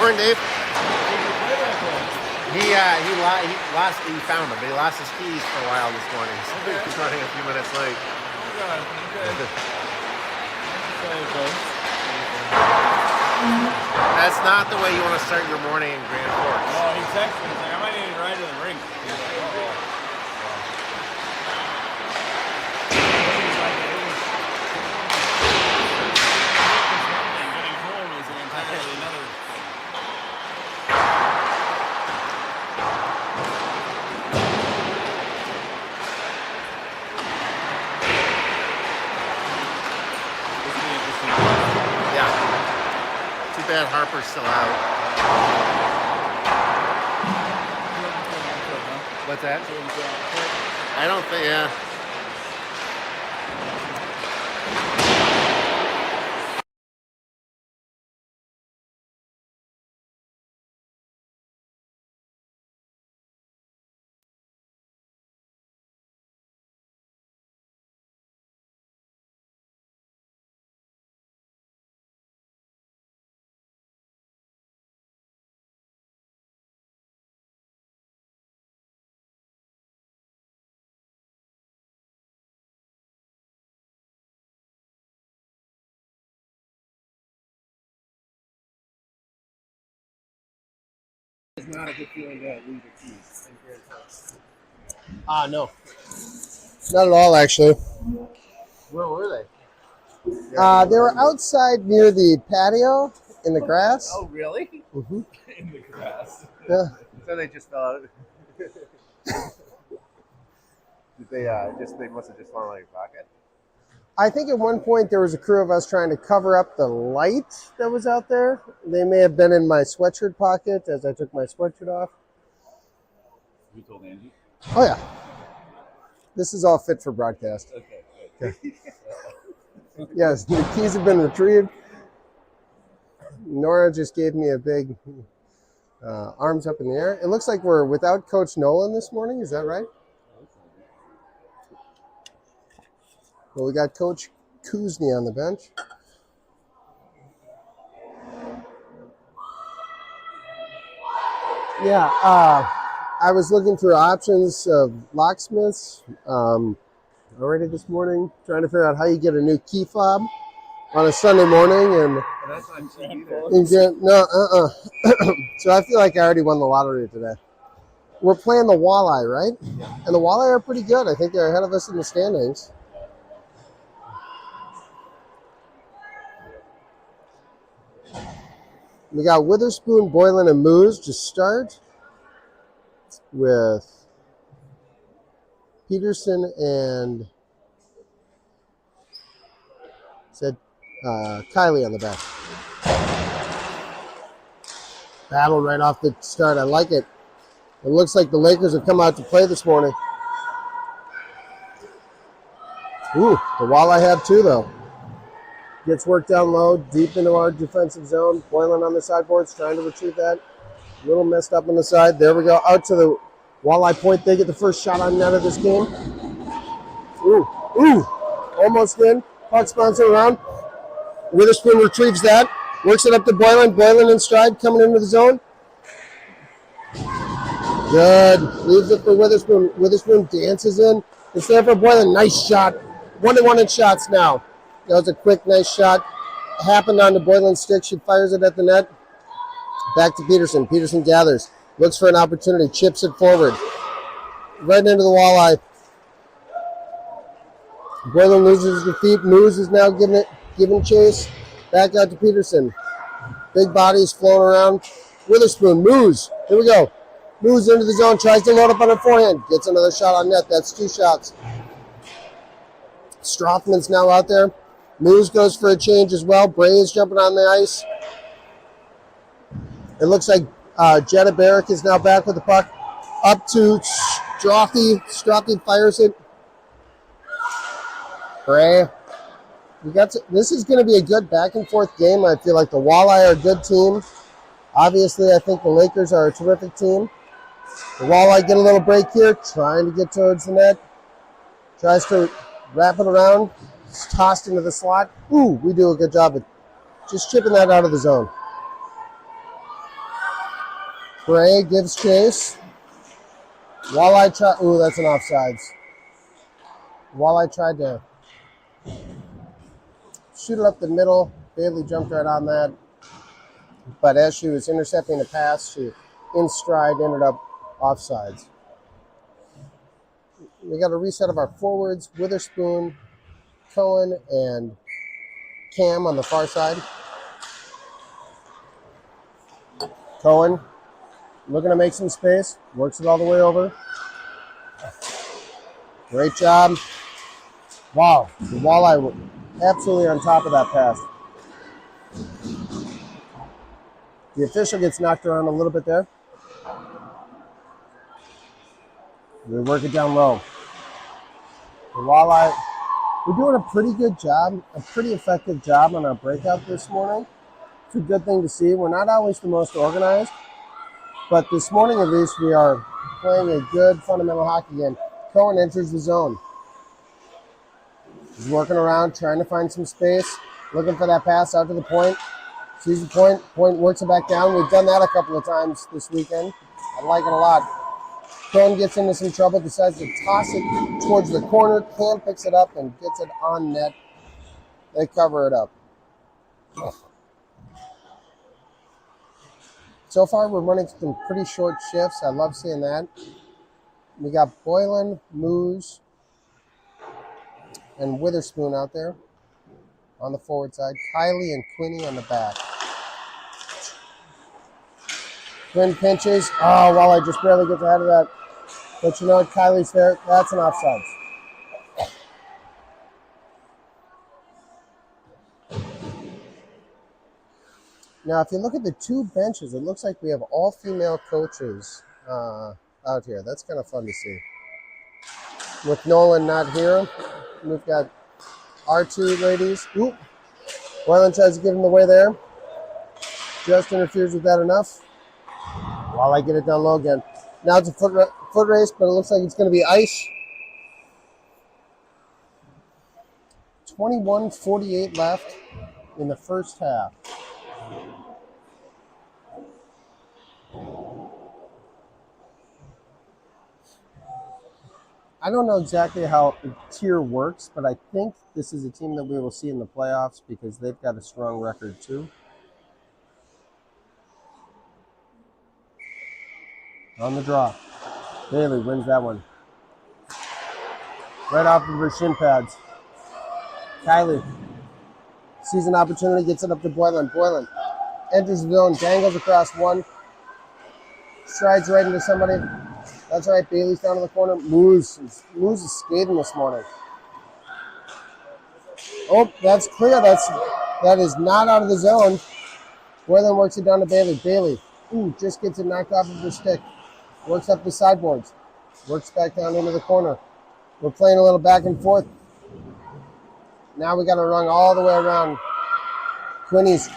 morning, Dave. He found him, but he lost his keys for a while this morning. So he's running a few minutes late. That's not the way you want to start your morning in Grand Forks. Oh, he texted me. He's like, I might need to ride to the rink. Getting home is entirely another. Too bad Harper's still out. What's that? I don't think, yeah. It's not a good feeling to lose your keys in Grand Forks. No. Not at all, actually. Where were they? They were outside near the patio in the grass. Oh, really? Mm-hmm. In the grass. Yeah. So they just fell out. Did they must have just fallen out of your pocket? I think at one point there was a crew of us trying to cover up the light that was out there. They may have been in my sweatshirt pocket as I took my sweatshirt off. You told Angie? Oh, yeah. This is all fit for broadcast. Okay. Yes, the keys have been retrieved. Nora just gave me a big arms up in the air. It looks like we're without Coach Nolan this morning. Is that right? Well, we got Coach Kuzney on the bench. Yeah, I was looking through options of locksmiths already this morning, trying to figure out how you get a new key fob on a Sunday morning. And that's not cheap either. So I feel like I already won the lottery today. We're playing the Walleye, right? Yeah. And the Walleye are pretty good. I think they're ahead of us in the standings. We got Witherspoon, Boylan, and Moose to start with Peterson and Kylie on the back. Battle right off the start. I like it. It looks like the Lakers have come out to play this morning. Ooh, the Walleye have two, though. Gets work down low, deep into our defensive zone. Boylan on the sideboards, trying to retrieve that. A little messed up on the side. There we go. Out to the Walleye point. They get the first shot on net of this game. Ooh. Almost in. Puck's bouncing around. Witherspoon retrieves that. Works it up to Boylan. Boylan in stride, coming into the zone. Good. Leaves it for Witherspoon. Witherspoon dances in. It's there for Boylan. Nice shot. 1-1 in shots now. That was a quick, nice shot. Happened on the Boylan stick. She fires it at the net. Back to Peterson. Peterson gathers. Looks for an opportunity. Chips it forward. Right into the Walleye. Boylan loses the feet. Moose is now giving chase. Back out to Peterson. Big bodies floating around. Witherspoon. Moose. Here we go. Moves into the zone. Tries to load up on her forehand. Gets another shot on net. That's two shots. Strothman's now out there. Moose goes for a change as well. Bray is jumping on the ice. It looks like Jenna Barrick is now back with the puck. Up to Strothy. Strothy fires it. Bray. This is going to be a good back and forth game. I feel like the Walleye are a good team. Obviously, I think the Lakers are a terrific team. The Walleye get a little break here, trying to get towards the net. Tries to wrap it around. It's tossed into the slot. Ooh, we do a good job of just chipping that out of the zone. Bray gives chase. Walleye tried. Ooh, that's an offsides. Walleye tried to shoot it up the middle. Bailey jumped right on that. But as she was intercepting the pass, she in stride ended up offsides. We got a reset of our forwards. Witherspoon, Cohen, and Cam on the far side. Cohen looking to make some space. Works it all the way over. Great job. Wow, the Walleye were absolutely on top of that pass. The official gets knocked around a little bit there. We work it down low. The Walleye, we're doing a pretty good job, a pretty effective job on our breakout this morning. It's a good thing to see. We're not always the most organized, but this morning at least we are playing a good fundamental hockey game. Cohen enters the zone. He's working around, trying to find some space, looking for that pass out to the point. Sees the point, point works it back down. We've done that a couple of times this weekend. I like it a lot. Cohen gets into some trouble, decides to toss it towards the corner. Cam picks it up and gets it on net. They cover it up. So far, we're running some pretty short shifts. I love seeing that. We got Boylan, Moose, and Witherspoon out there on the forward side. Kylie and Quinny on the back. Quinn pinches. Oh, Walleye just barely gets ahead of that. But you know what? Kylie's there. That's an offside. Now, if you look at the two benches, it looks like we have all female coaches out here. That's kind of fun to see. With Nolan not here, we've got our two ladies. Oop. Boylan tries to give him the way there. Just interferes with that enough. While I get it down low again. Now it's a foot race, but it looks like it's going to be ice. 21:48 left in the first half. I don't know exactly how the tier works, but I think this is a team that we will see in the playoffs because they've got a strong record too. On the draw. Bailey wins that one. Right off of her shin pads. Kylie sees an opportunity, gets it up to Boylan. Boylan enters the zone, dangles across one. Strides right into somebody. That's right, Bailey's down in the corner. Moose is skating this morning. Oh, that's clear. That is not out of the zone. Boylan works it down to Bailey. Bailey, just gets it knocked off of her stick. Works up the sideboards. Works back down into the corner. We're playing a little back and forth. Now we got to run all the way around. Quinny's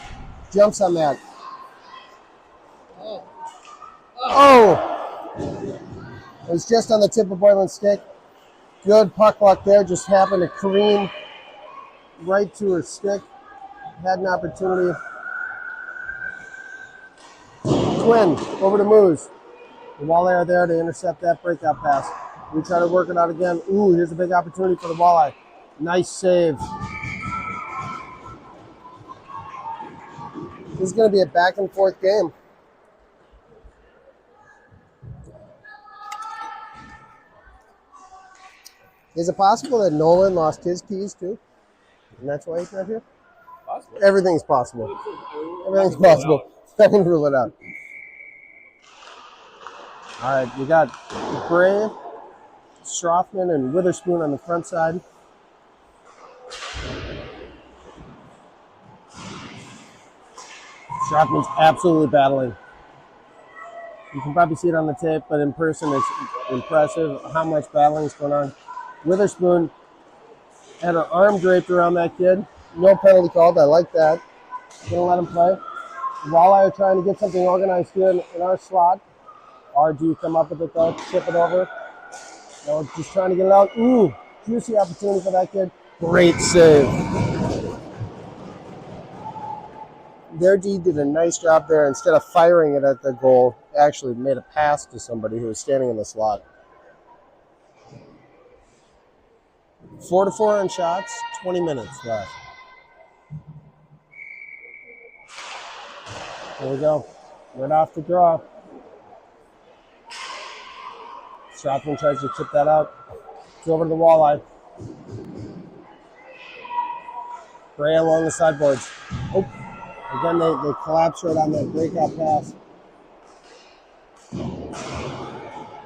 jumps on that. Oh! It was just on the tip of Boylan's stick. Good puck luck there. Just happened to careen right to her stick. Had an opportunity. Quinn over to Moose. The Walleye are there to intercept that breakout pass. We try to work it out again. Ooh, here's a big opportunity for the Walleye. Nice save. This is going to be a back and forth game. Is it possible that Nolan lost his keys too? And that's why he's not here? Possible. Everything's possible. Everything's possible. I can rule it out. All right, we got Bray, Strothman, and Witherspoon on the front side. Strothman's absolutely battling. You can probably see it on the tape, but in person it's impressive how much battling is going on. Witherspoon had her arm draped around that kid. No penalty called. I like that. Gonna let him play. Walleye are trying to get something organized here in our slot. RG come up with it though, tip it over. No, just trying to get it out. Ooh, juicy opportunity for that kid. Great save. their D did a nice job there. Instead of firing it at the goal, actually made a pass to somebody who was standing in the slot. 4-4 on shots, 20 minutes left. There we go. Right off the draw. Strathman tries to chip that out. It's over to the Walleye. Bray along the sideboards. Oh, again, they collapse right on that breakout pass.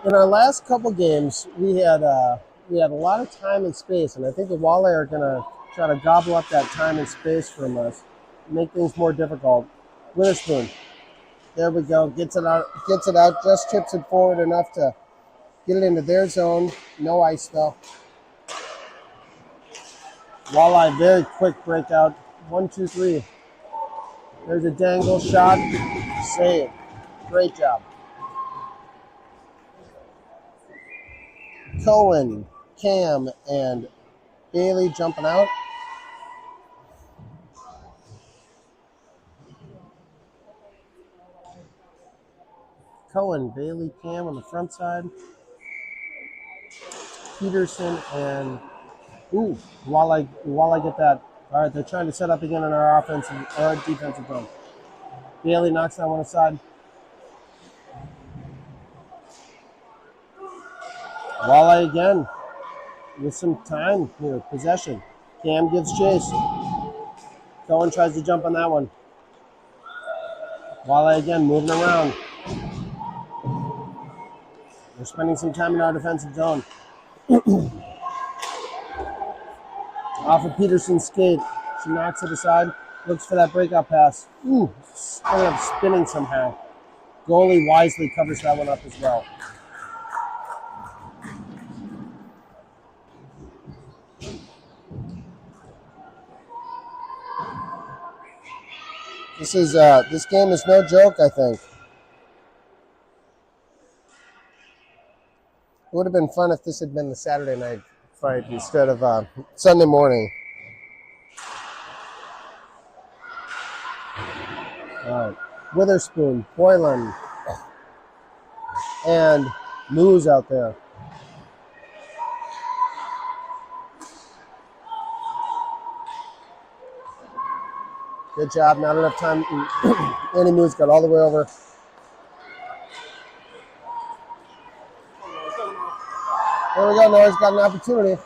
In our last couple games, we had a lot of time and space, and I think the Walleye are going to try to gobble up that time and space from us, make things more difficult. Witherspoon. There we go. Gets it out. Just tips it forward enough to get it into their zone. No ice though. Walleye, very quick breakout. 1, 2, 3. There's a dangle shot. Save. Great job. Cohen, Cam, and Bailey jumping out. Cohen, Bailey, Cam on the front side. Peterson and Walleye get that. All right, they're trying to set up again in our defensive zone. Bailey knocks that one aside. Walleye again with some time here, possession. Cam gives chase. Cohen tries to jump on that one. Walleye again moving around. We're spending some time in our defensive zone. Off of Peterson's skate. She knocks it aside. Looks for that breakout pass. Ended up spinning somehow. Goalie wisely covers that one up as well. This game is no joke, I think. It would have been fun if this had been the Saturday night fight instead of Sunday morning. All right. Witherspoon, Boylan, and Moose out there. Good job. Not enough time. Andy Moose got all the way over. There we go. Noah's got an opportunity.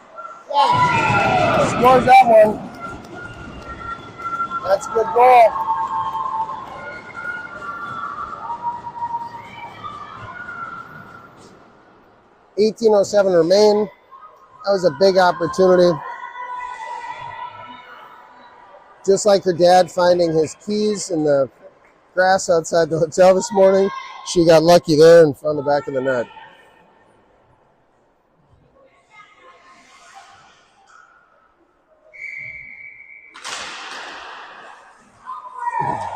Scores that one. That's a good goal. .18:07 remain. That was a big opportunity. Just like her dad finding his keys in the grass outside the hotel this morning, she got lucky there and found the back of the net.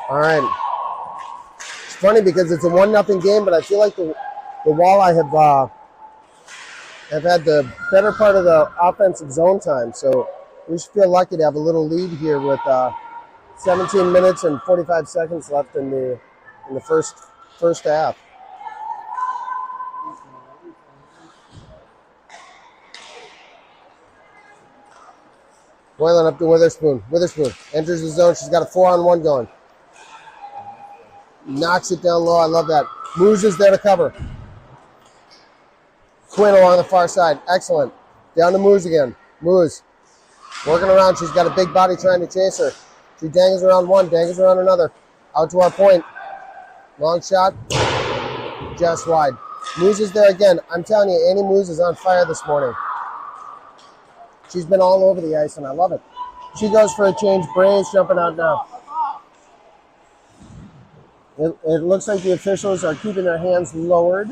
All right. It's funny because it's a 1-0 game, but I feel like the Walleye have had the better part of the offensive zone time, so we should feel lucky to have a little lead here with 17 minutes and 45 seconds left in the first half. Boylan up to Witherspoon. Witherspoon enters the zone. She's got a 4-on-1 going. Knocks it down low. I love that. Moose is there to cover. Quinn along the far side. Excellent. Down to Moose again. Moose working around. She's got a big body trying to chase her. She dangles around one, dangles around another. Out to our point. Long shot. Just wide. Moose is there again. I'm telling you, Annie Moose is on fire this morning. She's been all over the ice, and I love it. She goes for a change. Bray's jumping out now. It looks like the officials are keeping their hands lowered.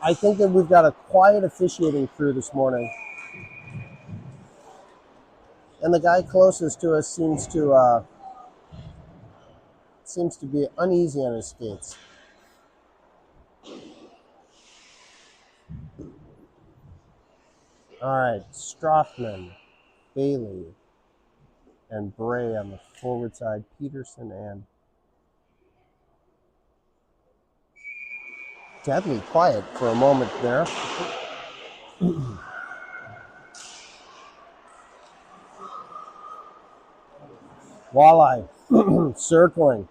I think that we've got a quiet officiating crew this morning. And the guy closest to us seems to be uneasy on his skates. All right, Strothman, Bailey, and Bray on the forward side. Peterson and deadly quiet for a moment there. Walleye circling,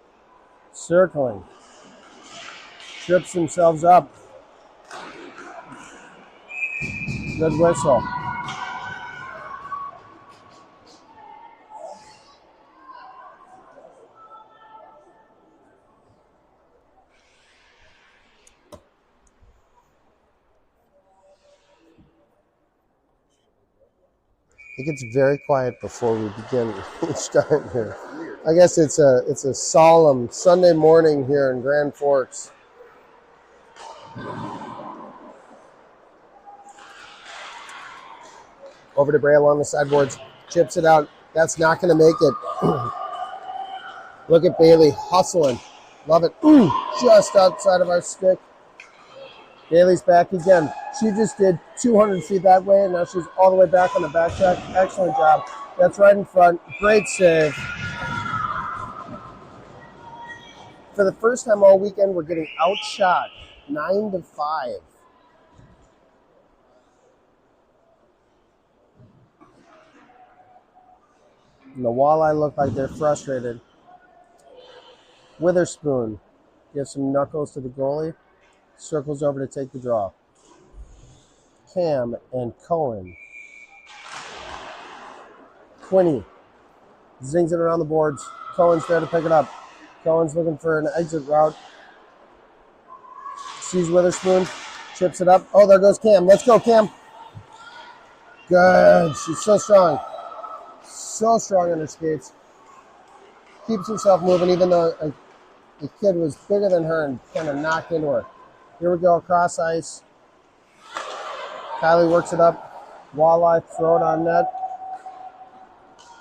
trips themselves up. Good whistle. It gets very quiet before we begin each time here. I guess it's a solemn Sunday morning here in Grand Forks. Over to Braille on the sideboards, chips it out. That's not going to make it. Look at Bailey hustling. Love it. Just outside of our stick. Bailey's back again. She just did 200 feet that way, and now she's all the way back on the back track. Excellent job. That's right in front. Great save. For the first time all weekend, we're getting outshot 9-5. And the Walleye look like they're frustrated. Witherspoon gives some knuckles to the goalie. Circles over to take the draw. Cam and Cohen. Quinney zings it around the boards. Cohen's there to pick it up. Cohen's looking for an exit route. Sees Witherspoon. Chips it up. Oh, there goes Cam. Let's go, Cam. Good. She's so strong. So strong on her skates. Keeps herself moving even though the kid was bigger than her and kind of knocked into her. Here we go, across ice. Kylie works it up. Walleye, throw it on net.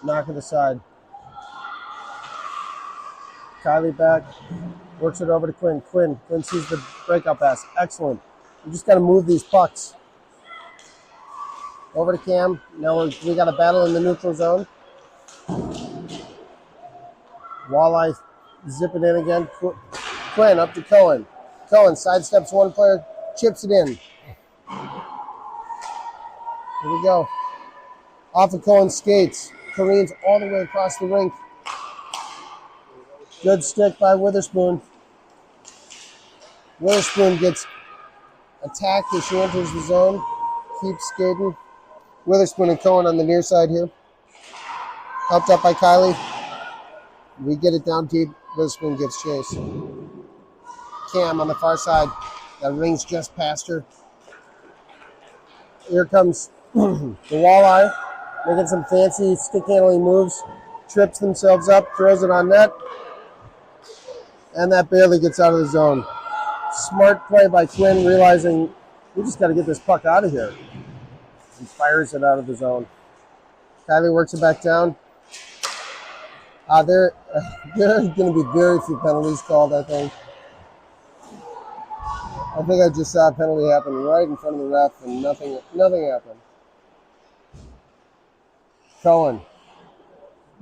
Knock it aside. Kylie back. Works it over to Quinn. Quinn sees the breakout pass. Excellent. We just got to move these pucks. Over to Cam. Now we got a battle in the neutral zone. Walleye zip it in again. Quinn up to Cohen. Cohen sidesteps one player, chips it in. Here we go. Off of Cohen's skates. Careens all the way across the rink. Good stick by Witherspoon. Witherspoon gets attacked as she enters the zone. Keeps skating. Witherspoon and Cohen on the near side here. Helped up by Kylie. We get it down deep. Witherspoon gets chase. Cam on the far side. That rings just past her. Here comes the Walleye. Making some fancy stick handling moves. Trips themselves up. Throws it on net. And that barely gets out of the zone. Smart play by Quinn, realizing we just got to get this puck out of here. And fires it out of the zone. Kylie works it back down. There are going to be very few penalties called, I think. I think I just saw a penalty happen right in front of the ref, and nothing happened. Cohen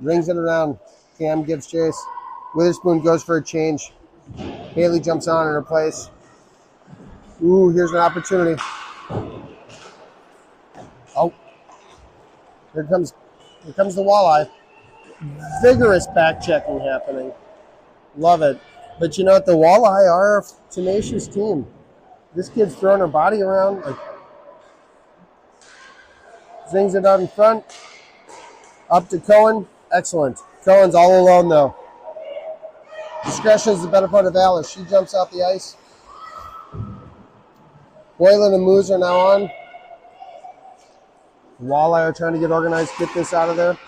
rings it around. Cam gives chase. Witherspoon goes for a change. Haley jumps on in her place. Ooh, here's an opportunity. Oh, here comes the Walleye. Vigorous back checking happening. Love it. But you know what? The Walleye are a tenacious team. This kid's throwing her body around. Zings it out in front. Up to Cohen. Excellent. Cohen's all alone, though. Discretion is the better part of valor. She jumps out the ice. Boylan and Moose are now on. Walleye are trying to get organized, get this out of there.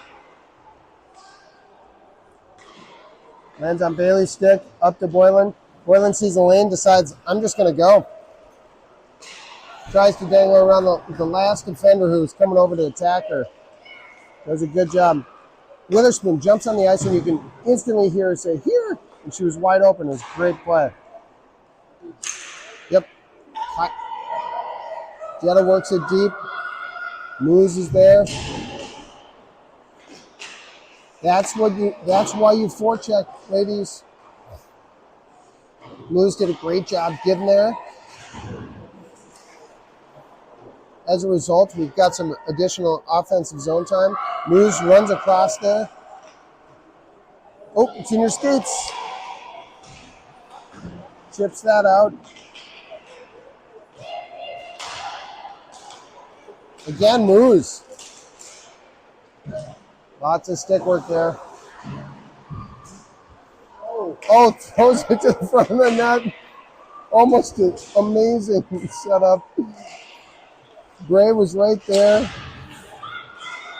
Lands on Bailey's stick, up to Boylan. Boylan sees the lane, decides, I'm just going to go. Tries to dangle around the last defender who's coming over to attack her. Does a good job. Witherspoon jumps on the ice, and you can instantly hear her say, here! And she was wide open. It was a great play. Yep. Jetta works it deep. Moose is there. That's why you forecheck, ladies. Moose did a great job getting there. As a result, we've got some additional offensive zone time. Moose runs across there. Oh, it's in your skates. Chips that out. Again, Moose. Lots of stick work there. Oh, throws it to the front of the net. Almost an amazing setup. Gray was right there.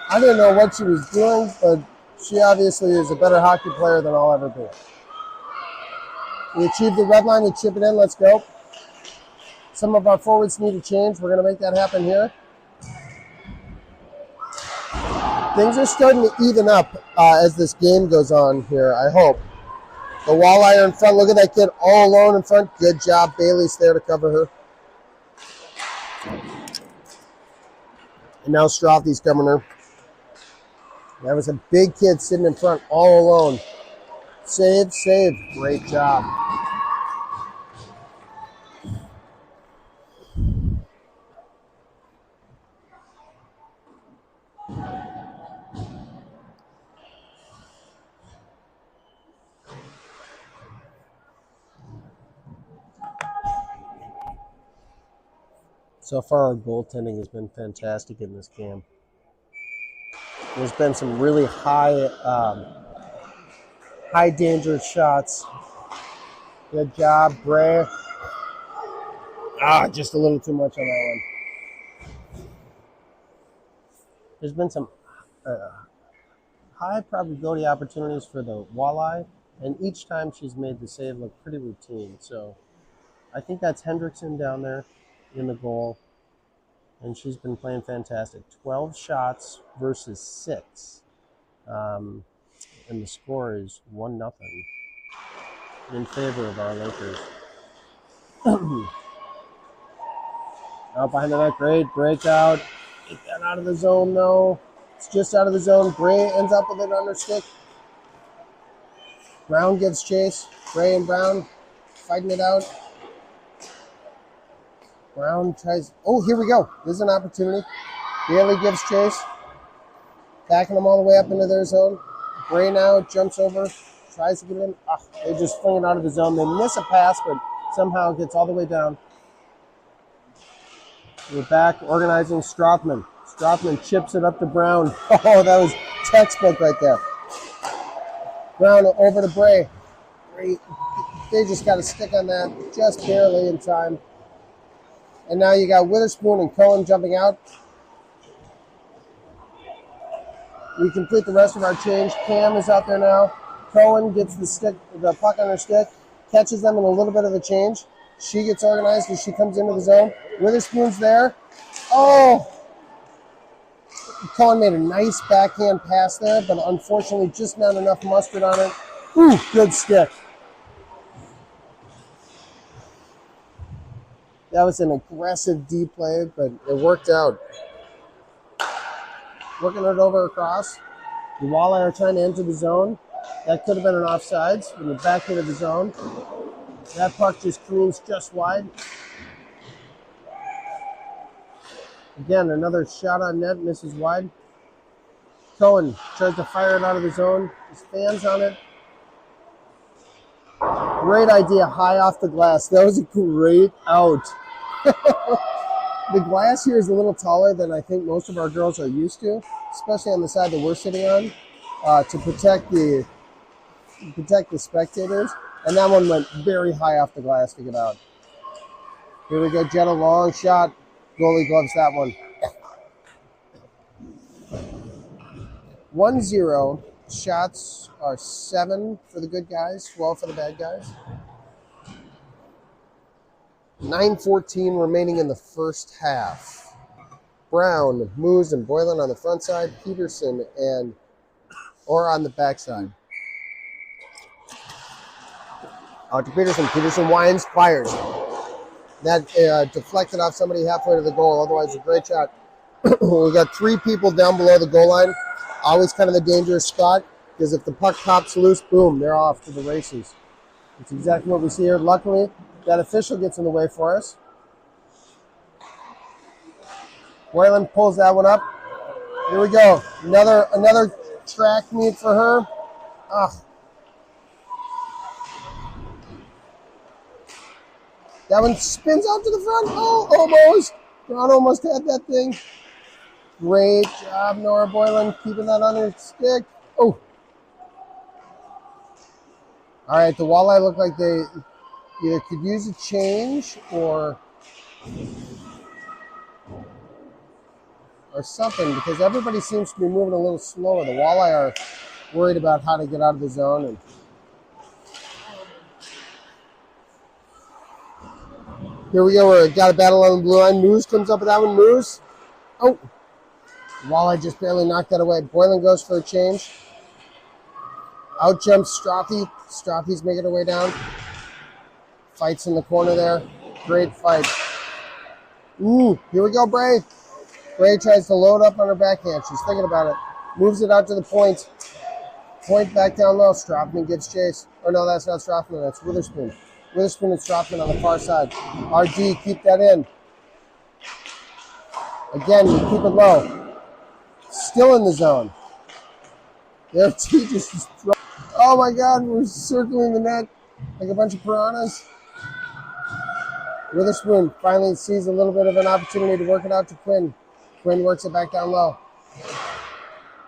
I didn't know what she was doing, but she obviously is a better hockey player than I'll ever be. We achieved the red line. We chip it in. Let's go. Some of our forwards need a change. We're going to make that happen here. Things are starting to even up as this game goes on here, I hope. The Walleye in front. Look at that kid all alone in front. Good job. Bailey's there to cover her. And now Strothy's coming her. That was a big kid sitting in front all alone. Save, save. Great job. So far, our goaltending has been fantastic in this game. There's been some really high danger shots. Good job, Bray. Just a little too much on that one. There's been some high probability opportunities for the Walleye, and each time she's made the save look pretty routine. So I think that's Hendrickson down there in the goal, and she's been playing fantastic. 12 shots versus 6, and the score is 1-0 in favor of our Lakers. Out behind the net, great breakout. Get that out of the zone, though. It's just out of the zone. Bray ends up with it on her stick. Brown gives chase. Bray and Brown fighting it out. Brown tries. Oh, here we go. There's an opportunity. Bailey gives chase. Backing them all the way up into their zone. Bray now jumps over. Tries to get in. They just fling it out of the zone. They miss a pass, but somehow it gets all the way down. We're back organizing Strothman. Strothman chips it up to Brown. Oh, that was textbook right there. Brown over to Bray. They just got a stick on that just barely in time. And now you got Witherspoon and Cohen jumping out. We complete the rest of our change. Cam is out there now. Cohen gets the puck on her stick, catches them in a little bit of a change. She gets organized as she comes into the zone. Witherspoon's there. Oh! Cohen made a nice backhand pass there, but unfortunately just not enough mustard on it. Ooh, good stick. That was an aggressive D play, but it worked out. Working it over across. The Walleye are trying to enter the zone. That could have been an offsides. When you're back into the zone. That puck just careens just wide. Again, another shot on net, misses wide. Cohen tries to fire it out of the zone. His fans on it. Great idea, high off the glass. That was a great out. The glass here is a little taller than I think most of our girls are used to, especially on the side that we're sitting on, to protect the spectators. And that one went very high off the glass to get out. Here we go, Jenna, long shot. Goalie gloves that one. 1-0. Shots are 7 for the good guys, 12 for the bad guys. 9:14 remaining in the first half. Brown, Moose, and Boylan on the front side. Peterson or on the back side. Out to Peterson. Peterson winds, fires. That deflected off somebody halfway to the goal. Otherwise, a great shot. We got 3 people down below the goal line. Always kind of the dangerous spot, because if the puck pops loose, boom, they're off to the races. It's exactly what we see here. Luckily, that official gets in the way for us. Boylan pulls that one up. Here we go. Another track meet for her. Ah. That one spins out to the front. Oh, almost. Brown almost had that thing. Great job, Nora Boylan, keeping that on her stick. Oh. All right, the walleye look like they either could use a change or something, because everybody seems to be moving a little slower. The walleye are worried about how to get out of the zone. And here we go. We got a battle on the blue line. Moose comes up with that one. Moose. Oh. Walleye just barely knocked that away. Boylan goes for a change. Out jumps Strophy. Strophy's making her way down. Fights in the corner there. Great fight. Ooh, here we go, Bray. Bray tries to load up on her backhand. She's thinking about it. Moves it out to the point. Point back down low. Strothman gives chase. Or no, that's not Strothman. That's Witherspoon. Witherspoon and Strothman on the far side. RD, keep that in. Again, we keep it low. Still in the zone. There, T just throw. Oh my God, we're circling the net like a bunch of piranhas. Witherspoon finally sees a little bit of an opportunity to work it out to Quinn. Quinn works it back down low.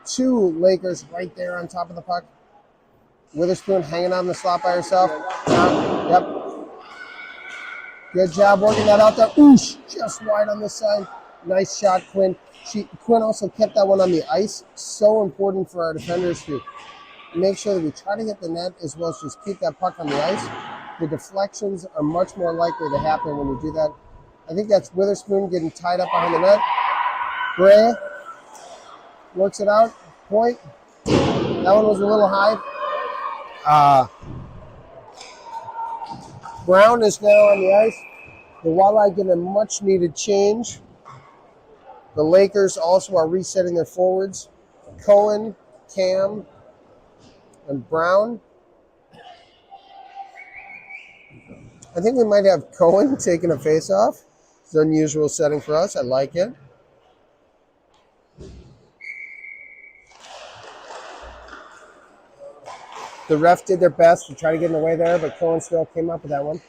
2 Lakers right there on top of the puck. Witherspoon hanging on the slot by herself. Yep. Good job working that out there. Oosh, just wide on this side. Nice shot, Quinn. Quinn also kept that one on the ice. So important for our defenders to make sure that we try to hit the net as well as just keep that puck on the ice. The deflections are much more likely to happen when you do that. I think that's Witherspoon getting tied up behind the net. Gray works it out. Point. That one was a little high. Brown is now on the ice. The Walleye getting a much needed change. The Lakers also are resetting their forwards. Cohen, Cam, and Brown. I think we might have Cohen taking a face-off. It's an unusual setting for us. I like it. The ref did their best to try to get in the way there, but Cohen still came up with that one.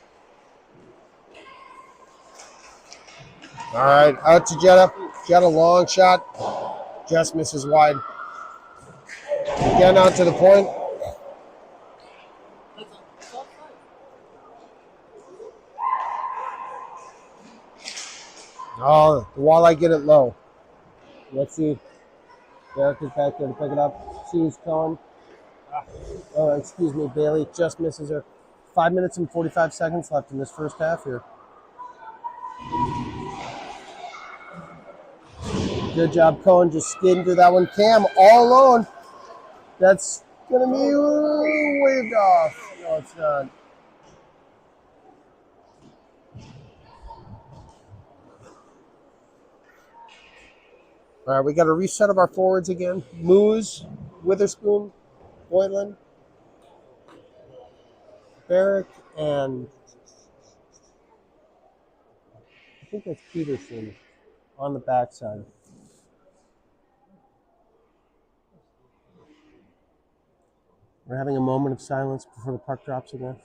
All right, out to Jetta. Jetta, long shot. Just misses wide. Again, out to the point. Oh, the Walleye get it low. Let's see. Derek is back there to pick it up. See who's Cohen. Oh, excuse me, Bailey just misses her. 5 minutes and 45 seconds left in this first half here. Good job, Cohen, just skidding through that one. Cam all alone. That's going to be waved off. No, it's not. All right, we got a reset of our forwards again. Moose, Witherspoon, Boylan, Barrick, and I think that's Peterson on the backside. We're having a moment of silence before the puck drops again.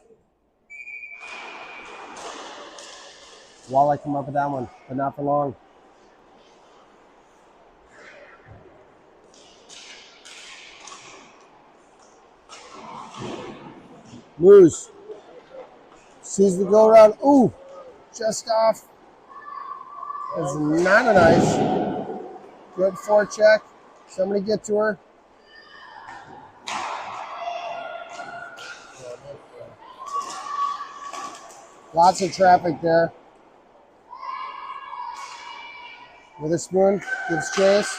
Walleye come up with that one, but not for long. Moose sees the go around. Ooh, just off. It's not an ice. Good forecheck. Somebody get to her. Lots of traffic there. Witherspoon gives chase.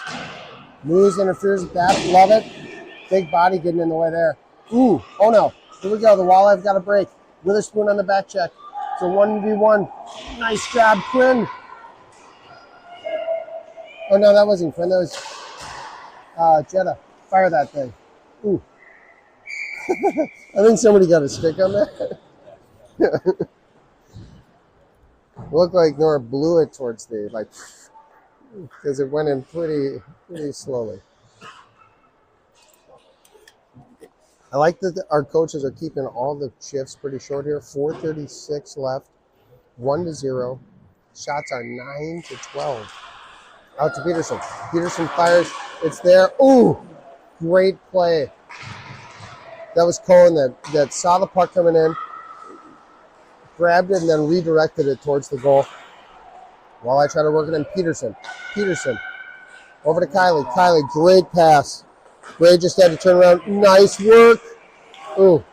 Moose interferes with that. Love it. Big body getting in the way there. Ooh, oh no. Here we go. The Walleye've got a break. Witherspoon on the back check. It's a 1v1. Nice job, Quinn. Oh no, that wasn't Quinn. That was Jetta. Fire that thing. Ooh. I think somebody got a stick on that. Looked like Nora blew it towards the, like, because it went in pretty slowly. I like that our coaches are keeping all the shifts pretty short here. 4:36 left, 1-0. Shots are 9-12. Out to Peterson. Peterson fires. It's there. Ooh, great play. That was Cohen that saw the puck coming in, grabbed it, and then redirected it towards the goal. Walleye try to work it in. Peterson. Over to Kylie. Kylie, great pass. Ray just had to turn around. Nice work. Ooh.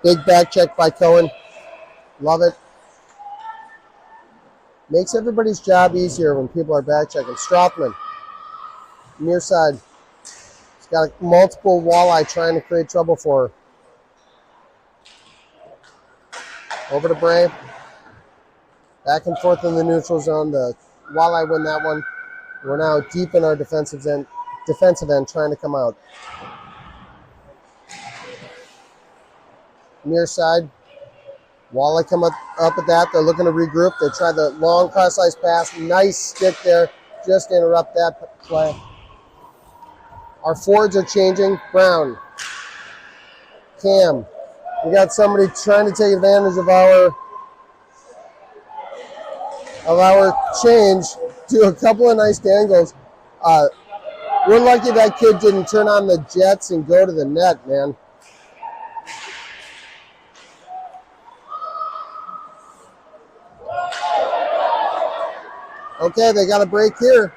Big back check by Cohen. Love it. Makes everybody's job easier when people are back checking. Strothman. Near side. He's got multiple Walleye trying to create trouble for her. Over to Bray. Back and forth in the neutral zone. The Walleye win that one. We're now deep in our defensive end trying to come out. Near side. Walleye come up at that. They're looking to regroup. They try the long cross-ice pass. Nice stick there. Just interrupt that play. Our forwards are changing. Brown. Cam. We got somebody trying to take advantage of our change. Do a couple of nice angles. We're lucky that kid didn't turn on the jets and go to the net, man. Okay, they got a break here.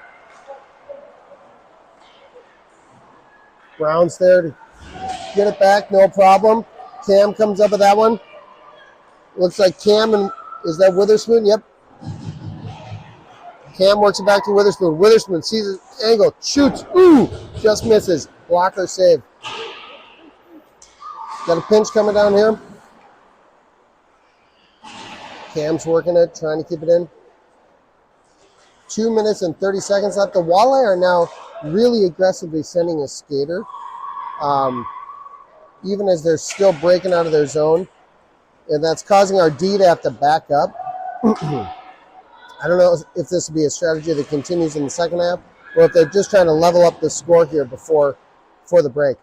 Brown's there to get it back, no problem. Cam comes up with that one. Looks like Cam and is that Witherspoon? Yep. Cam works it back to Witherspoon. Witherspoon sees his angle, shoots. Ooh, just misses. Blocker save. Got a pinch coming down here. Cam's working it, trying to keep it in. 2 minutes and 30 seconds left. The Walleye are now really aggressively sending a skater, even as they're still breaking out of their zone. And that's causing our D to have to back up. I don't know if this will be a strategy that continues in the second half, or if they're just trying to level up the score here before the break.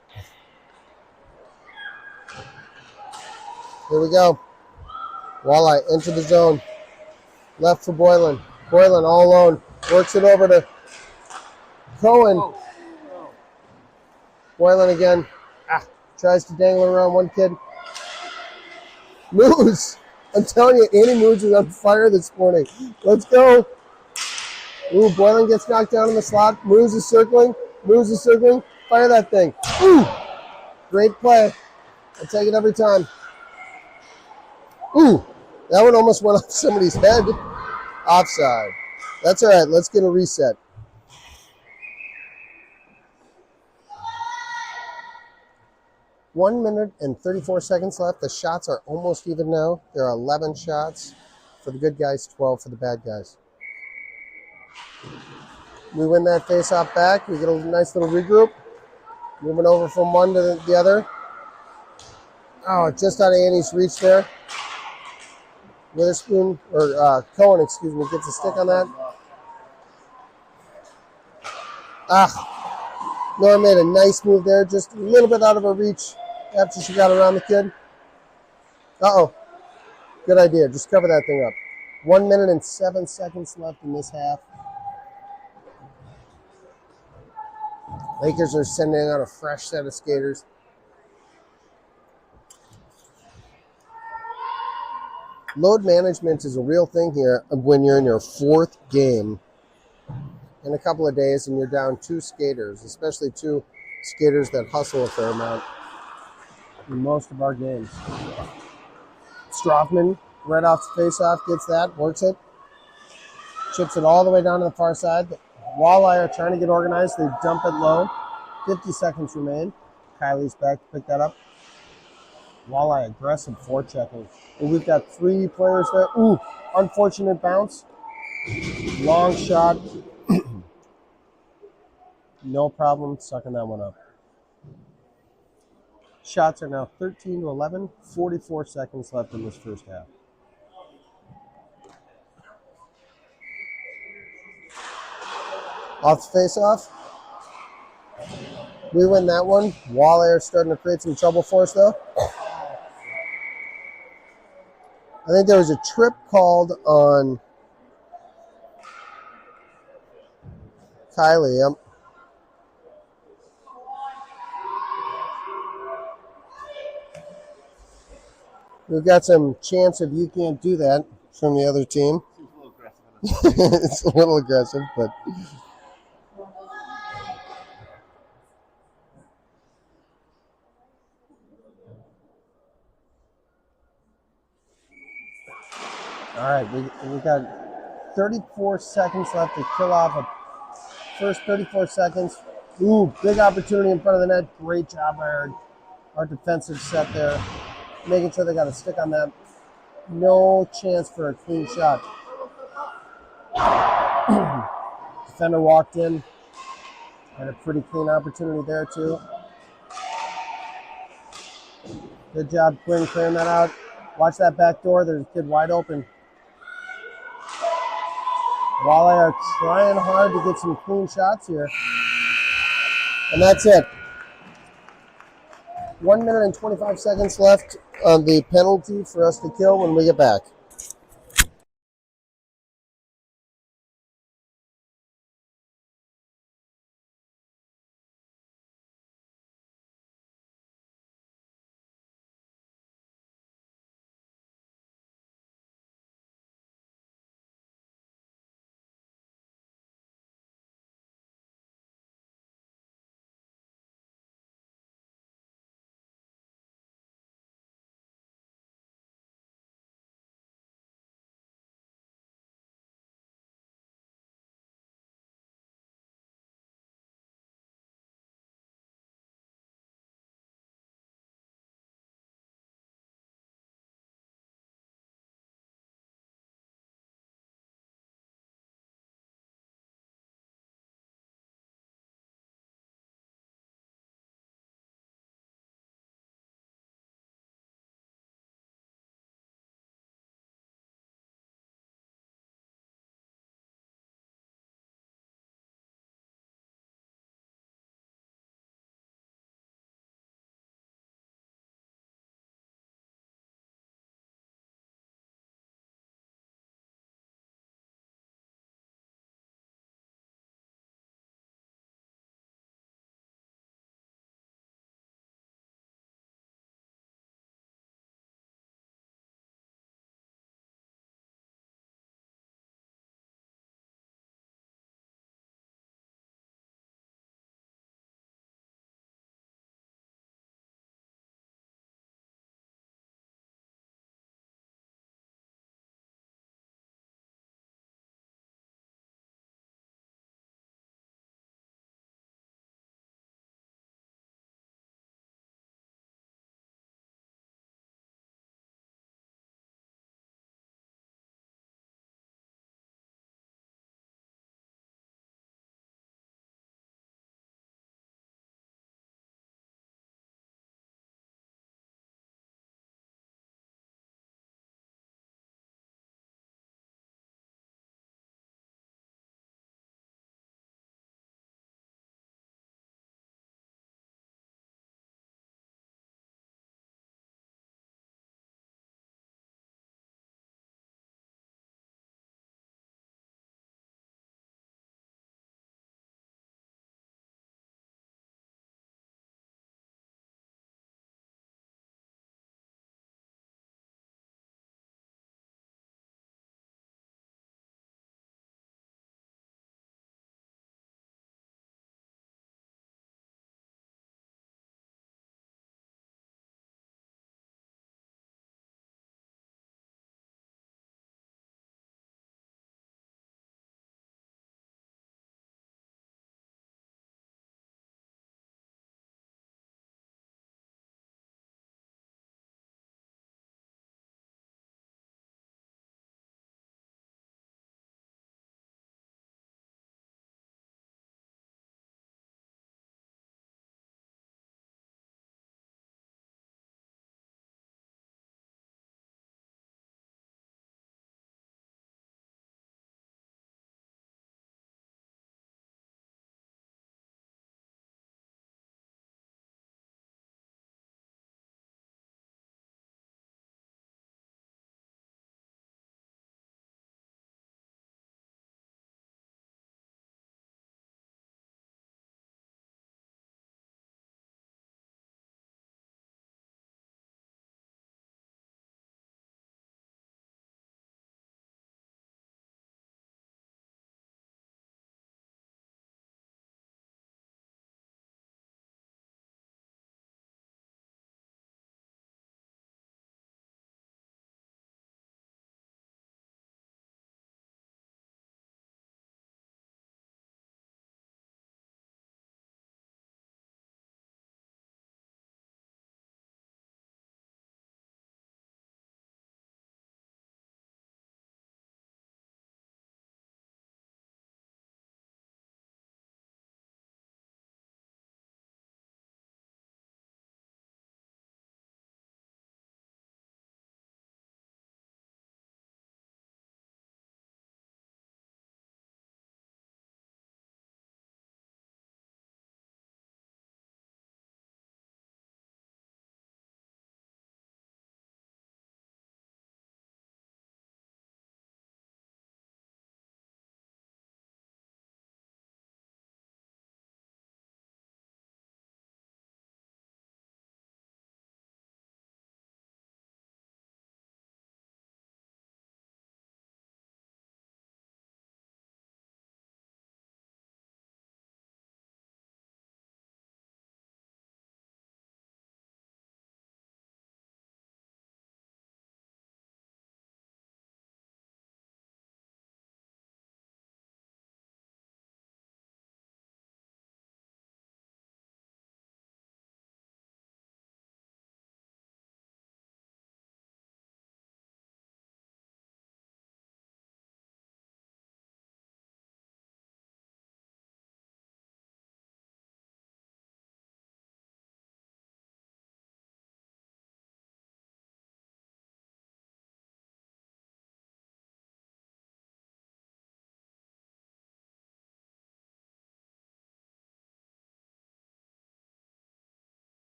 Here we go. Walleye into the zone. Left for Boylan. Boylan all alone. Works it over to Cohen. Boylan again. Tries to dangle around one kid. Moose. I'm telling you, Andy Moose is on fire this morning. Let's go. Ooh, Boylan gets knocked down in the slot. Moose is circling. Fire that thing. Ooh. Great play. I take it every time. Ooh. That one almost went off somebody's head. Offside. That's all right. Let's get a reset. One minute and 34 seconds left. The shots are almost even now. There are 11 shots for the good guys, 12 for the bad guys. We win that face-off back. We get a nice little regroup. Moving over from one to the other. Oh, just out of Annie's reach there. Witherspoon, or Cohen, excuse me, gets a stick on that. Nora made a nice move there, just a little bit out of her reach after she got around the kid. Uh-oh. Good idea. Just cover that thing up. 1 minute and 7 seconds left in this half. Lakers are sending out a fresh set of skaters. Load management is a real thing here when you're in your fourth game in a couple of days and you're down 2 skaters, especially 2 skaters that hustle a fair amount in most of our games. Strothman, right off the face-off, gets that, works it, chips it all the way down to the far side. The Walleye are trying to get organized. They dump it low. 50 seconds remain. Kylie's back to pick that up. Walleye aggressive forechecking. And we've got 3 players there. Ooh, unfortunate bounce. Long shot. No problem sucking that one up. Shots are now 13-11. 44 seconds left in this first half. Off the face-off. We win that one. Walleye are starting to create some trouble for us, though. I think there was a trip called on Kylie. We've got some chance of you can't do that from the other team. Seems a little aggressive. It's a little aggressive, but all right. We got 34 seconds left to kill off a first 34 seconds. Ooh, big opportunity in front of the net. Great job by our defensive set there, making sure they got a stick on that. No chance for a clean shot. Defender walked in. Had a pretty clean opportunity there, too. Good job, Quinn, clearing that out. Watch that back door. There's a kid wide open. Walleye are trying hard to get some clean shots here. And that's it. 1 minute and 25 seconds left on the penalty for us to kill when we get back.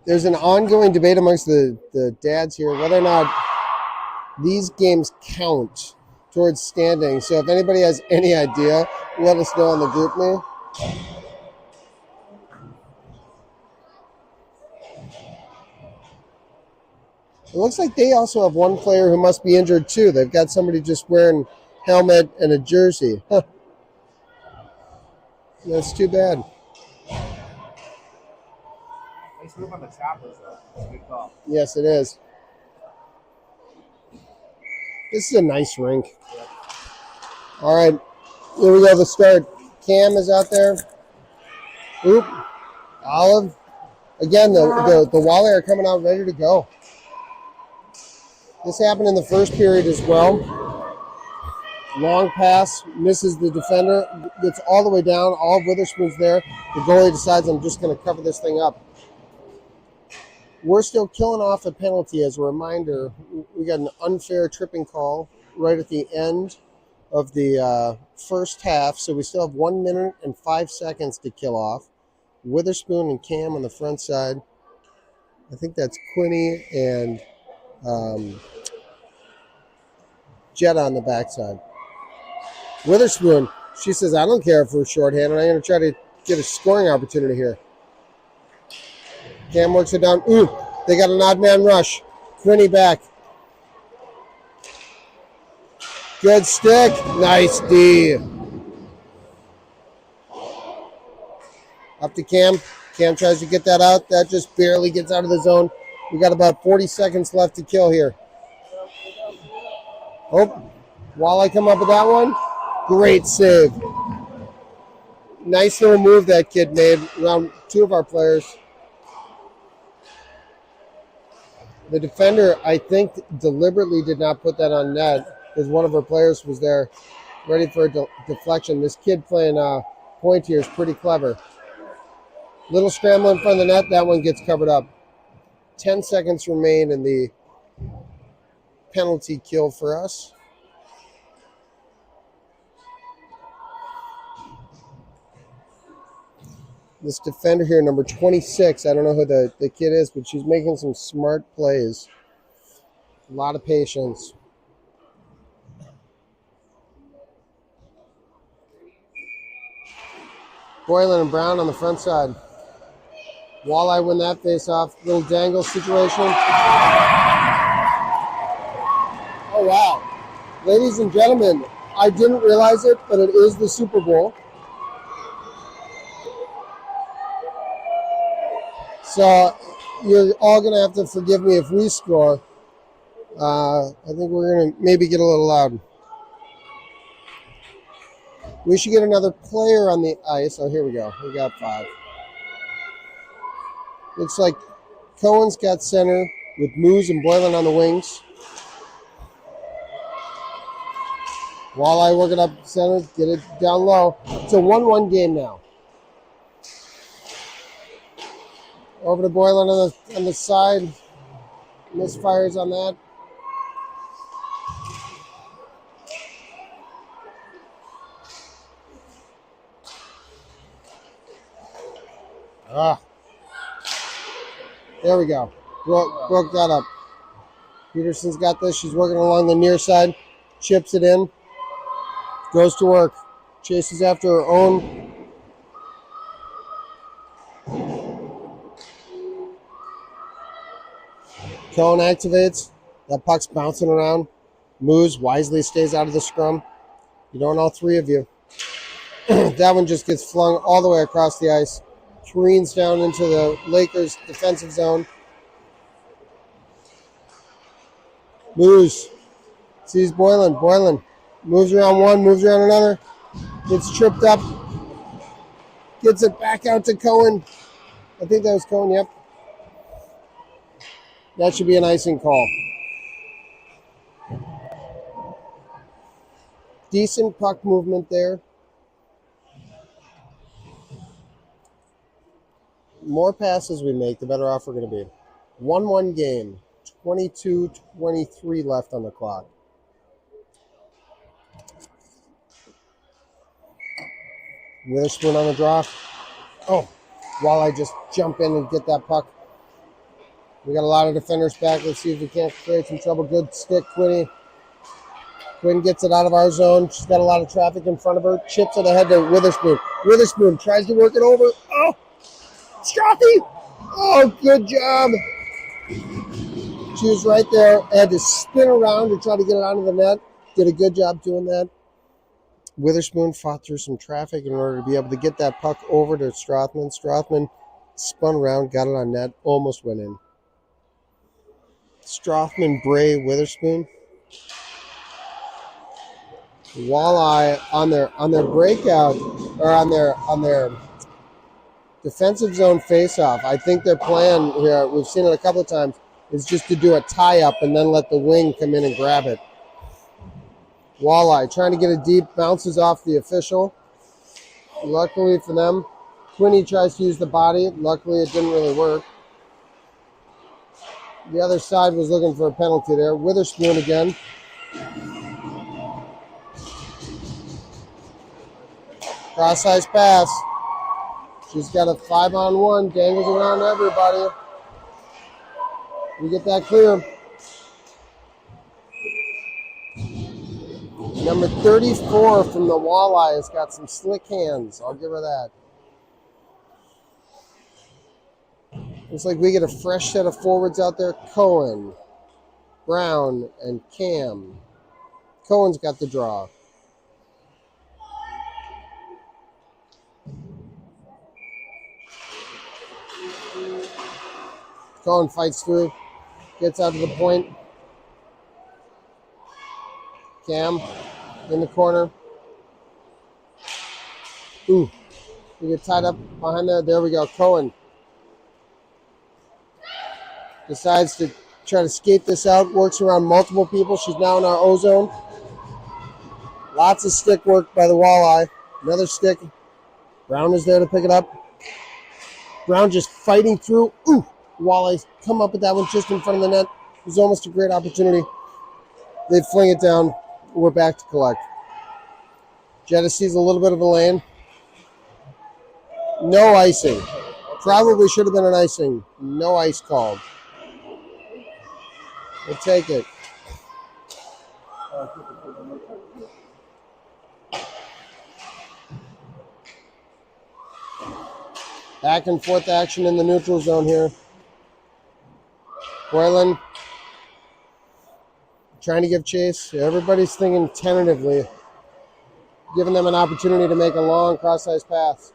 there's an ongoing debate amongst the dads here whether or not these games count towards standing. So if anybody has any idea, let us know on the group me. It looks like they also have one player who must be injured too. They've got somebody just wearing helmet and a jersey. Huh. That's too bad. Nice move on the choppers, though. That's a good call. Yes, it is. This is a nice rink. All right, here we go. The start. Cam is out there. Oop. Olive. Again, the Walleye are coming out ready to go. This happened in the first period as well. Long pass, misses the defender, gets all the way down. All of Witherspoon's there. The goalie decides, I'm just going to cover this thing up. We're still killing off a penalty. As a reminder, we got an unfair tripping call right at the end of the first half, so we still have 1 minute and 5 seconds to kill off. Witherspoon and Cam on the front side. I think that's Quinny and Jet on the backside. Witherspoon, she says, I don't care if we're shorthanded. I'm going to try to get a scoring opportunity here. Cam works it down. Ooh, they got an odd man rush. Quinny back. Good stick. Nice D. Up to Cam. Cam tries to get that out. That just barely gets out of the zone. We got about 40 seconds left to kill here. Oh, Walleye come up with that one. Great save. Nice little move that kid made around two of our players. The defender, I think, deliberately did not put that on net because one of our players was there ready for a deflection. This kid playing point here is pretty clever. Little scramble in front of the net. That one gets covered up. 10 seconds remain in the penalty kill for us. This defender here, number 26, I don't know who the kid is, but she's making some smart plays. A lot of patience. Boylan and Brown on the front side. Walleye win that face-off. Little dangle situation. Oh, wow. Ladies and gentlemen, I didn't realize it, but it is the Super Bowl. So you're all going to have to forgive me if we score. I think we're going to maybe get a little loud. We should get another player on the ice. Oh, here we go. We got 5. Looks like Cohen's got center with Moose and Boylan on the wings. Walleye working up center, get it down low. It's a 1-1 game now. Over to Boylan on the side. Misfires on that. There we go. Broke that up. Peterson's got this. She's working along the near side. Chips it in. Goes to work. Chases after her own. Cohen activates. That puck's bouncing around. Moves. Wisely stays out of the scrum. You don't all 3 of you. That one just gets flung all the way across the ice. Careens down into the Lakers' defensive zone. Moves. Sees Boylan. Boylan moves around one, moves around another. Gets tripped up. Gets it back out to Cohen. I think that was Cohen, yep. That should be an icing call. Decent puck movement there. More passes we make, the better off we're going to be. 1-1 game. 22-23 left on the clock. Witherspoon on the draw. Oh, Walleye just jump in and get that puck. We got a lot of defenders back. Let's see if we can't create some trouble. Good stick, Quinny. Quinn gets it out of our zone. She's got a lot of traffic in front of her. Chips it ahead to Witherspoon. Witherspoon tries to work it over. Oh, Strothy! Oh, good job. She was right there. Had to spin around to try to get it onto the net. Did a good job doing that. Witherspoon fought through some traffic in order to be able to get that puck over to Strothman. Strothman spun around, got it on net, almost went in. Strothman, Bray, Witherspoon. Walleye on their breakout or on their defensive zone faceoff. I think their plan here, we've seen it a couple of times, is just to do a tie up and then let the wing come in and grab it. Walleye trying to get it deep, bounces off the official. Luckily for them, Quinny tries to use the body. Luckily it didn't really work. The other side was looking for a penalty there. Witherspoon again. Cross-ice pass. She's got a 5-on-1, dangles around everybody. We get that clear. Number 34 from the Walleye has got some slick hands. I'll give her that. Looks like we get a fresh set of forwards out there. Cohen, Brown, and Cam. Cohen's got the draw. Cohen fights through, gets out to the point. Cam in the corner. Ooh, we get tied up behind there. There we go. Cohen decides to try to skate this out, works around multiple people. She's now in our O-zone. Lots of stick work by the Walleye. Another stick. Brown is there to pick it up. Brown just fighting through. Ooh, Walleye come up with that one just in front of the net. It was almost a great opportunity. They fling it down. We're back to collect. Jetta sees a little bit of a lane. No icing. Probably should have been an icing. No ice called. We'll take it. Back and forth action in the neutral zone here. Boylan trying to give chase. Everybody's thinking tentatively, giving them an opportunity to make a long cross-ice pass.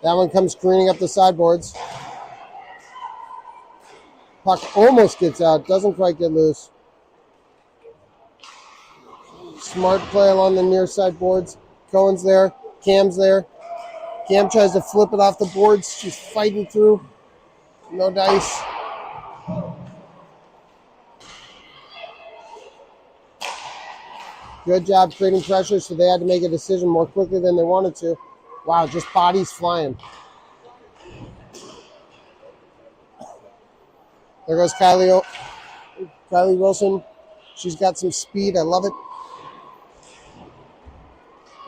That one comes careening up the sideboards. Puck almost gets out, doesn't quite get loose. Smart play along the near side boards. Cohen's there, Cam's there. Cam tries to flip it off the boards. She's fighting through. No dice. Good job creating pressure, so they had to make a decision more quickly than they wanted to. Wow, just bodies flying. There goes Kylie Wilson. She's got some speed. I love it.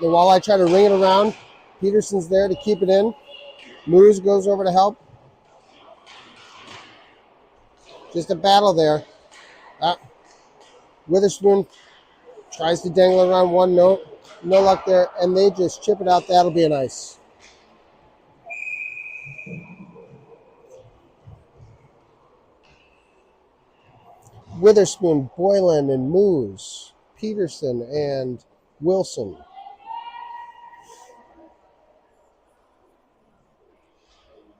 The Walleye try to ring it around. Peterson's there to keep it in. Moose goes over to help. Just a battle there. Witherspoon tries to dangle around one. No luck there. And they just chip it out. That'll be an ice. Witherspoon, Boylan, and Moose. Peterson and Wilson.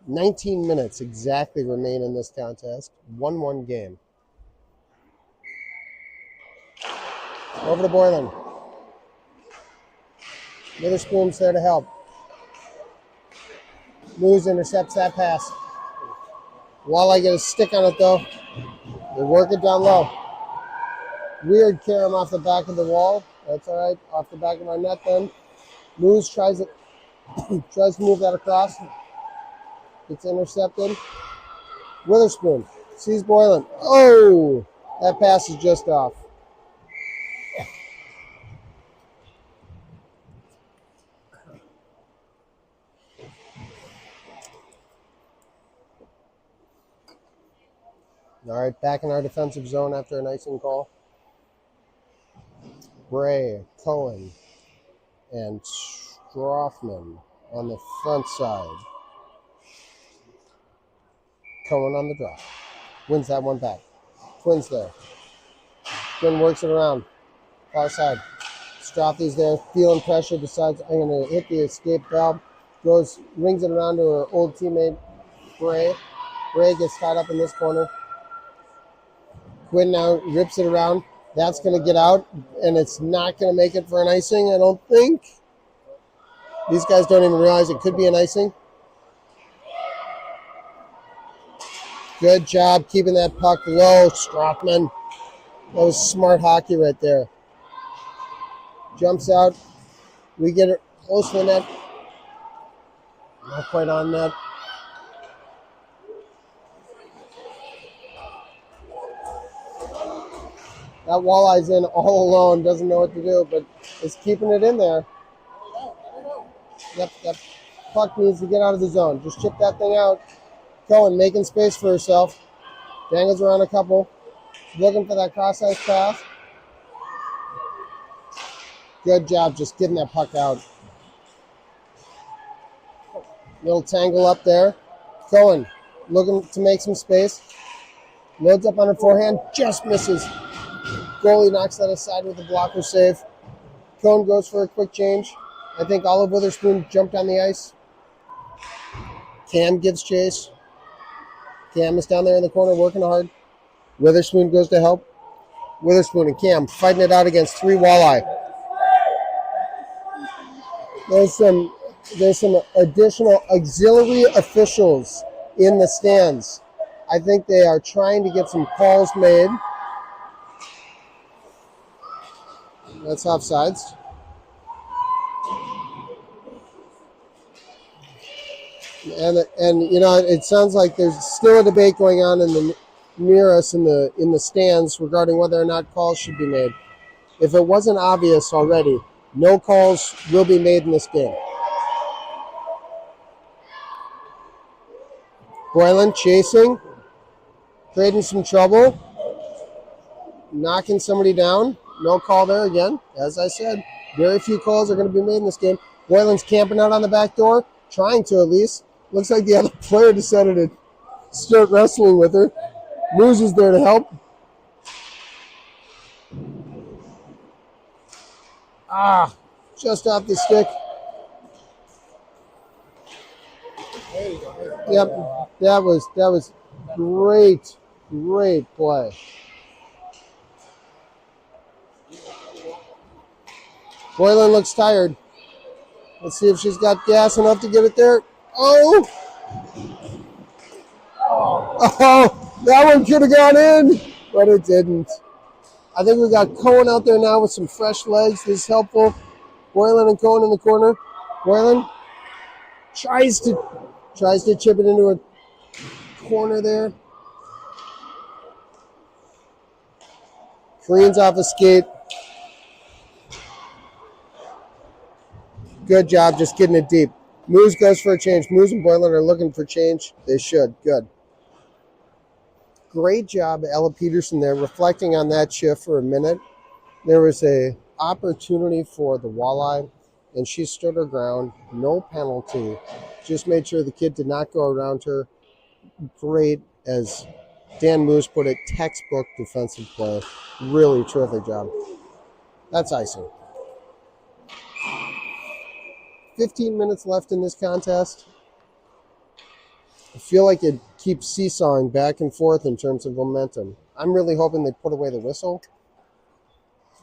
"19 minutes exactly remain in this contest. 1-1 game. Over to Boylan. Witherspoon's there to help. Moose intercepts that pass. Walleye get a stick on it though. They work it down low. Weird carom off the back of the wall. That's all right. Off the back of our net then. Moose tries to move that across. It's intercepted. Witherspoon sees Boylan. Oh, that pass is just off. get back in our defensive zone after an icing call. Bray, Cohen, and Strothman on the front side. Cohen on the draw. Wins that one back. Twins there. Twin works it around. Far side. Strothy's there, feeling pressure, decides I'm going to hit the escape valve. Goes, rings it around to her old teammate, Bray. Bray gets tied up in this corner. Quinn now rips it around. That's going to get out, and it's not going to make it for an icing, I don't think. These guys don't even realize it could be an icing. Good job keeping that puck low, Strothman. That was smart hockey right there. Jumps out. We get it close to the net. Not quite on net. That Walleye's in all alone, doesn't know what to do, but is keeping it in there. Yep, that puck needs to get out of the zone. Just chip that thing out. Cohen making space for herself. Dangles around a couple. Looking for that cross-ice pass. Good job just getting that puck out. Little tangle up there. Cohen looking to make some space. Loads up on her forehand. Just misses. Goalie knocks that aside with a blocker save. Cohen goes for a quick change. I think Olive Witherspoon jumped on the ice. Cam gives chase. Cam is down there in the corner working hard. Witherspoon goes to help. Witherspoon and Cam fighting it out against 3 Walleye. There's some additional auxiliary officials in the stands. I think they are trying to get some calls made. That's offsides. And you know, it sounds like there's still a debate going on near us in the stands regarding whether or not calls should be made. If it wasn't obvious already, no calls will be made in this game. Boylan chasing, creating some trouble, knocking somebody down. No call there again. As I said, very few calls are going to be made in this game. Boylan's camping out on the back door, trying to at least. Looks like the other player decided to start wrestling with her. Moose is there to help. Just off the stick. Yep, that was great play. Boylan looks tired. Let's see if she's got gas enough to get it there. Oh, that one could have gone in, but it didn't. I think we got Cohen out there now with some fresh legs. This is helpful. Boylan and Cohen in the corner. Boylan tries to chip it into a corner there. Cleans off a skate. Good job just getting it deep. Moose goes for a change. Moose and Boylan are looking for change. They should. Good. Great job, Ella Peterson there, reflecting on that shift for a minute. There was a opportunity for the Walleye, and she stood her ground. No penalty. Just made sure the kid did not go around her. Great, as Dan Moose put it, textbook defensive play. Really terrific job. That's icing. 15 minutes left in this contest. I feel like it keeps seesawing back and forth in terms of momentum. I'm really hoping they put away the whistle,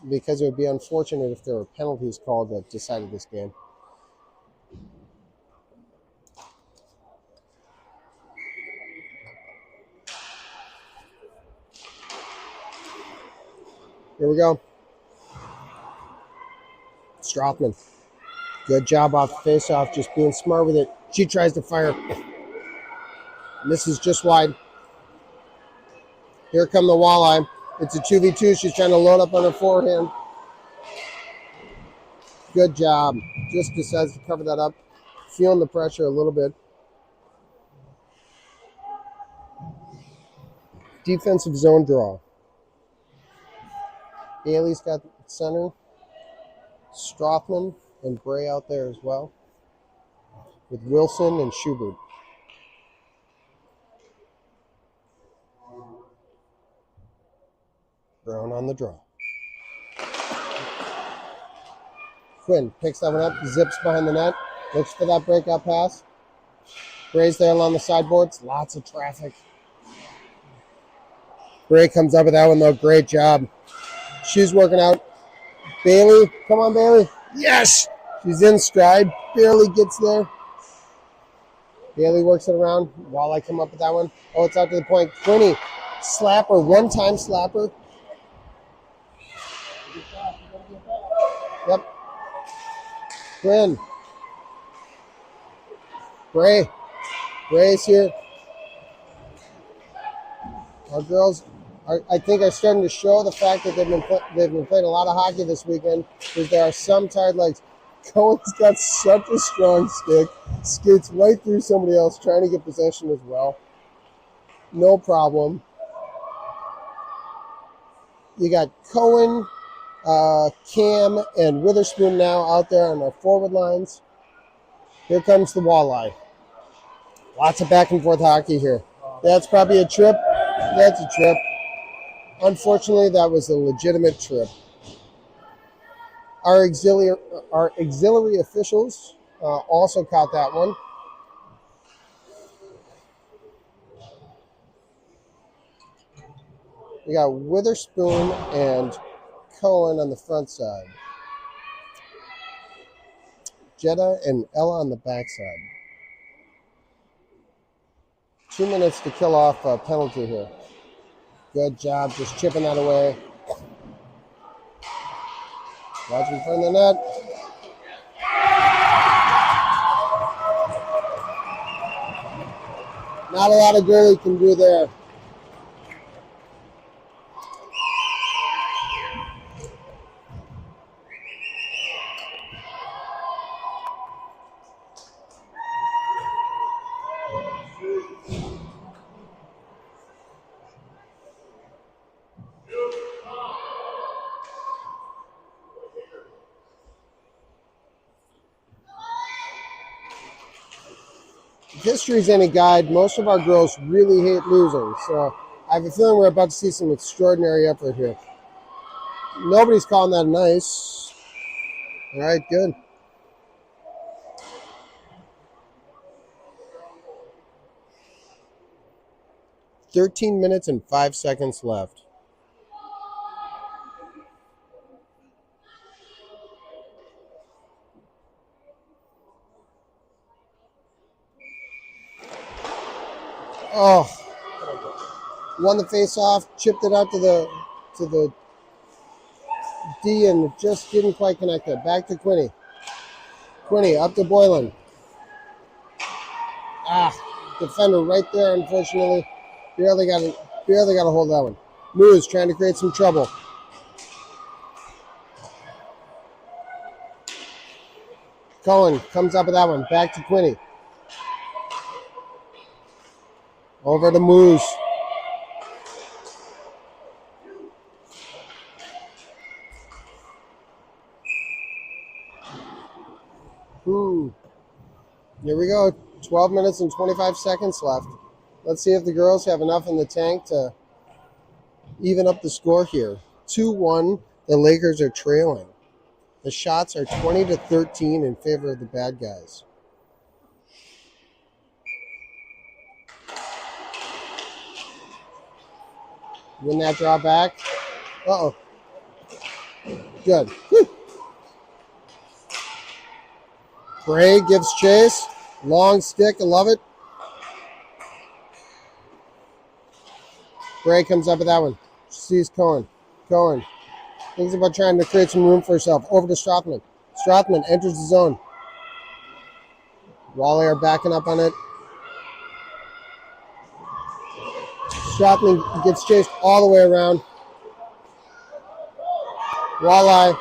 because it would be unfortunate if there were penalties called that decided this game. Here we go. Strothman. Good job off the face-off, just being smart with it. She tries to fire. Misses just wide. Here come the Walleye. It's a 2v2. She's trying to load up on her forehand. Good job. Just decides to cover that up. Feeling the pressure a little bit. defensive zone draw. Bailey's got center. Strothman and Bray out there as well, with Wilson and Schubert. Brown on the draw. Quinn picks that one up, zips behind the net, looks for that breakout pass. Bray's there along the sideboards, lots of traffic. Bray comes up with that one though, great job. She's working out. Bailey, come on Bailey. Yes! She's in stride, barely gets there. Bailey works it around. Walleye come up with that one. Oh, it's out to the point. Quinny, slapper, one-time slapper. Yep. Quinn. Bray. Bray's here. Our girls, I think, are starting to show the fact that they've been playing a lot of hockey this weekend, because there are some tired legs. Cohen's got such a strong stick. Skates right through somebody else trying to get possession as well. No problem. You got Cohen, Cam, and Witherspoon now out there on our forward lines. Here comes the Walleye. Lots of back and forth hockey here. That's probably a trip. That's a trip. Unfortunately, that was a legitimate trip. Our auxiliary officials also caught that one. We got Witherspoon and Cohen on the front side. Jetta and Ella on the back side. 2 minutes to kill off a penalty here. Good job, just chipping that away. Watch in front of the net. Not a lot of goalie can do there. If history's any guide, most of our girls really hate losing. So I have a feeling we're about to see some extraordinary effort here. Nobody's calling that nice. All right, good. "13 minutes and 5 seconds left. Oh, won the face-off, chipped it out to the D, and just didn't quite connect it. Back to Quinny. Quinny up to Boylan. Defender right there, unfortunately. Barely got a hold of that one. Moose trying to create some trouble. Cohen comes up with that one. Back to Quinny. Over to Moose. Here we go. 12 minutes and 25 seconds left. Let's see if the girls have enough in the tank to even up the score here. 2-1, the Lakers are trailing. The shots are 20-13 in favor of the bad guys. Win that draw back. Uh-oh. Good. Whew. Bray gives chase. Long stick. I love it. Bray comes up with that one. Sees Cohen. Cohen thinks about trying to create some room for herself. Over to Strothman. Strothman enters the zone. Walleye are backing up on it. Strothman gets chased all the way around. Walleye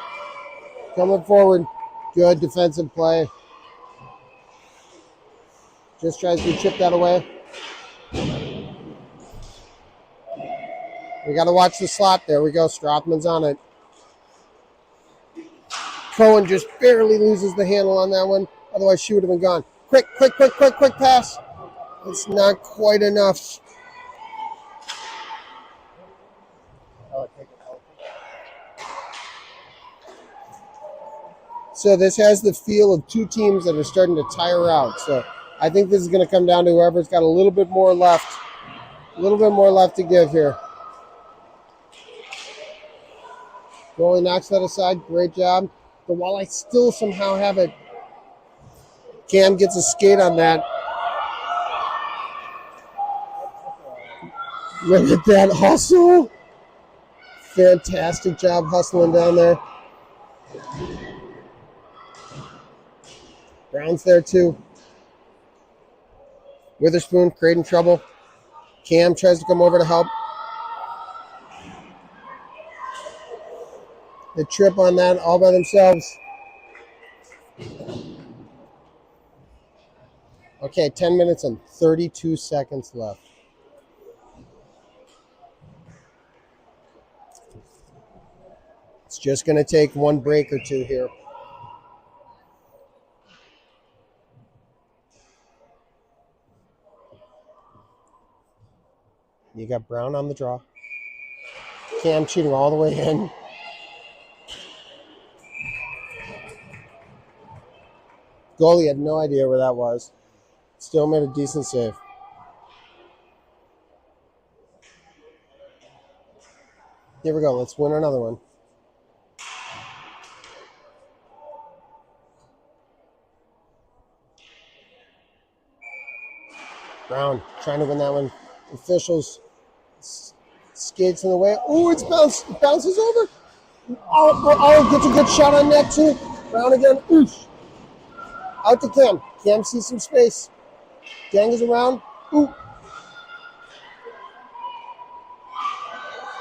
coming forward. Good defensive play. Just tries to chip that away. We got to watch the slot. There we go. Strothman's on it. Cohen just barely loses the handle on that one. Otherwise, she would have been gone. Quick pass. It's not quite enough. So this has the feel of two teams that are starting to tire out. So I think this is going to come down to whoever's got a little bit more left. A little bit more left to give here. Goalie knocks that aside. Great job. The Walleye still somehow have it. Cam gets a skate on that. Look at that hustle. Fantastic job hustling down there. Brown's there too. Witherspoon creating trouble. Cam tries to come over to help. They trip on that all by themselves. Okay, 10 minutes and 32 seconds left. It's just going to take one break or two here. You got Brown on the draw. Cam cheating all the way in. Goalie had no idea where that was. Still made a decent save. Here we go. Let's win another one. Brown trying to win that one. Officials skates in the way. Oh, it's bounced. It bounces over. Oh, gets a good shot on net too. Brown again. Oof. Out to Cam. Cam sees some space. Dangles around. Ooh.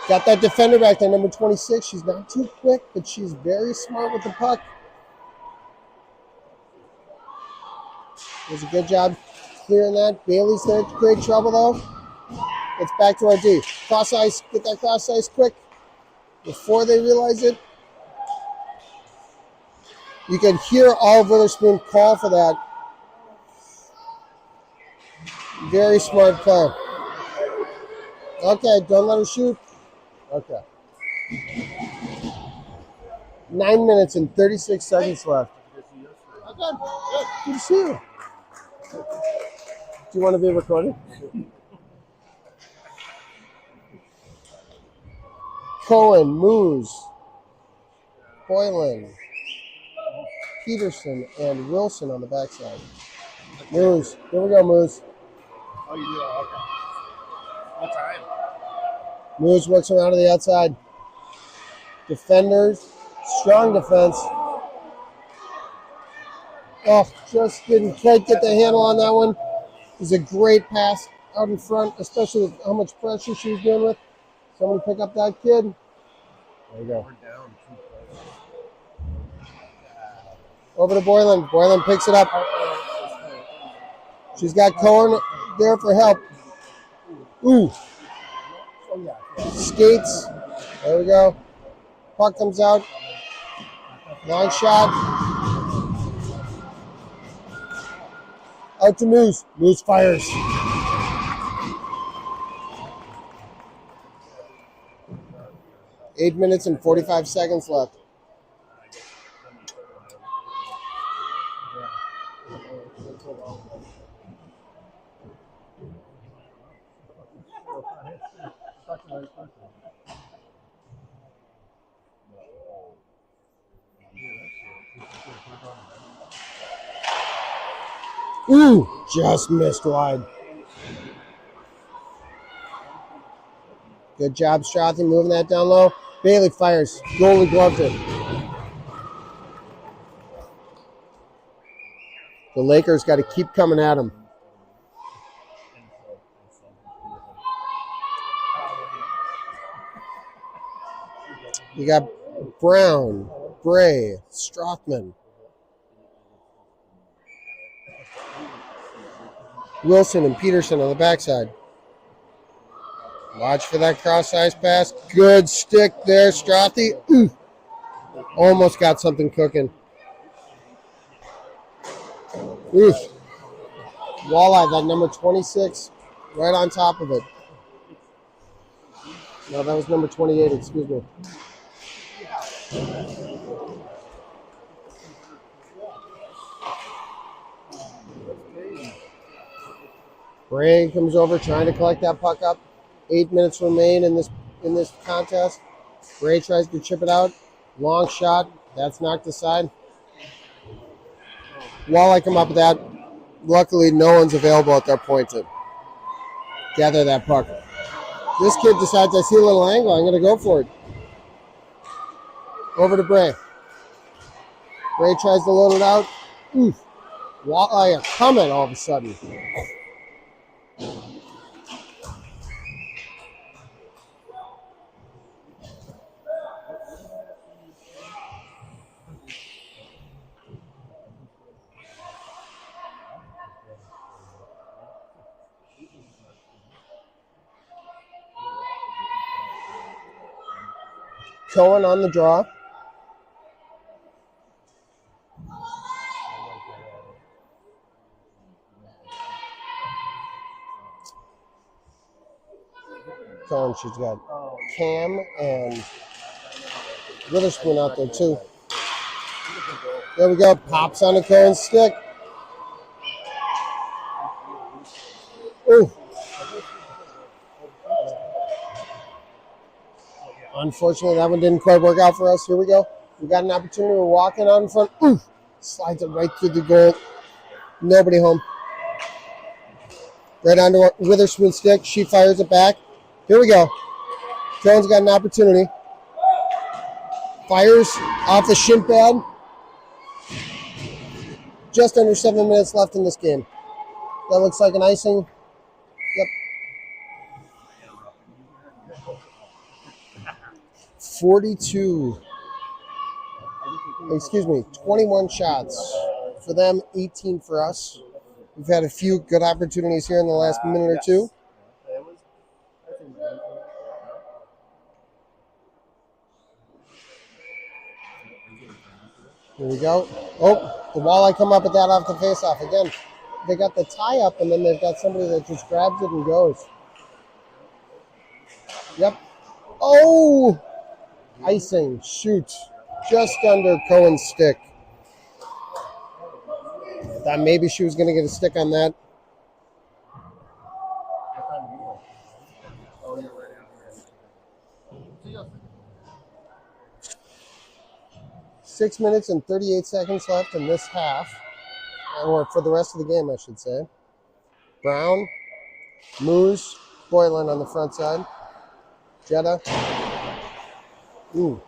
Got that defender back there, number 26. She's not too quick, but she's very smart with the puck. Does a good job clearing that. Bailey's there to create trouble, though. It's back to our D. Cross ice. Get that cross ice quick before they realize it. You can hear all Witherspoon call for that. Very smart play. Okay, don't let her shoot. Okay. 9 minutes and 36 seconds left. Okay, good to see you. Do you want to be recorded? Cohen, Moose, Boylan, Peterson, and Wilson on the backside. Moose. Here we go, Moose. Oh, you do? Okay. What time? Moose works around to the outside. Defenders. Strong defense. Oh, just didn't quite get the handle on that one. It was a great pass out in front, especially with how much pressure she was dealing with. Somebody pick up that kid. There you go. We're down 2 players. Over to Boylan. Boylan picks it up. She's got Cohen there for help. Ooh. Skates. There we go. Puck comes out. Long shot. Out to Moose. Moose fires. Eight minutes and 45 seconds left. Ooh, just missed wide. Good job, Strathy, moving that down low. Bailey fires. Goalie gloved it. The Lakers got to keep coming at him. You got Brown, Bray, Strothman, Wilson, and Peterson on the backside. Watch for that cross-ice pass. Good stick there, Strothy. Ooh. Almost got something cooking. Oof. Walleye, that number 26, right on top of it. No, that was number 28, excuse me. Bray comes over trying to collect that puck up. 8 minutes remain in this contest. Bray tries to chip it out. Long shot. That's knocked aside. Walleye come up with that. Luckily, no one's available at that point to gather that puck. This kid decides, I see a little angle, I'm going to go for it. Over to Bray. Bray tries to load it out. Oof. Walleye are coming all of a sudden. Cohen on the draw. Cohen, she's got Cam and Witherspoon out there too. There we go. Pops on the Cohen stick. Ooh. Unfortunately, that one didn't quite work out for us. Here we go. We got an opportunity. We're walking out in front. Ooh. Slides it right through the goal. Nobody home. Right onto Witherspoon's stick. She fires it back. Here we go. Cohen's got an opportunity. Fires off the shin pad. Just under 7 minutes left in this game. That looks like an icing. Yep. 21 shots for them, 18 for us. We've had a few good opportunities here in the last minute or two. Here we go. Oh, the Walleye come up with that off the faceoff. Again, they got the tie up, and then they've got somebody that just grabs it and goes. Yep. Oh! Icing. Shoot. Just under Cohen's stick. Thought maybe she was going to get a stick on that. Six minutes and 38 seconds left in this half. Or for the rest of the game, I should say. Brown, Moose, Boylan on the front side. Jetta. Ooh.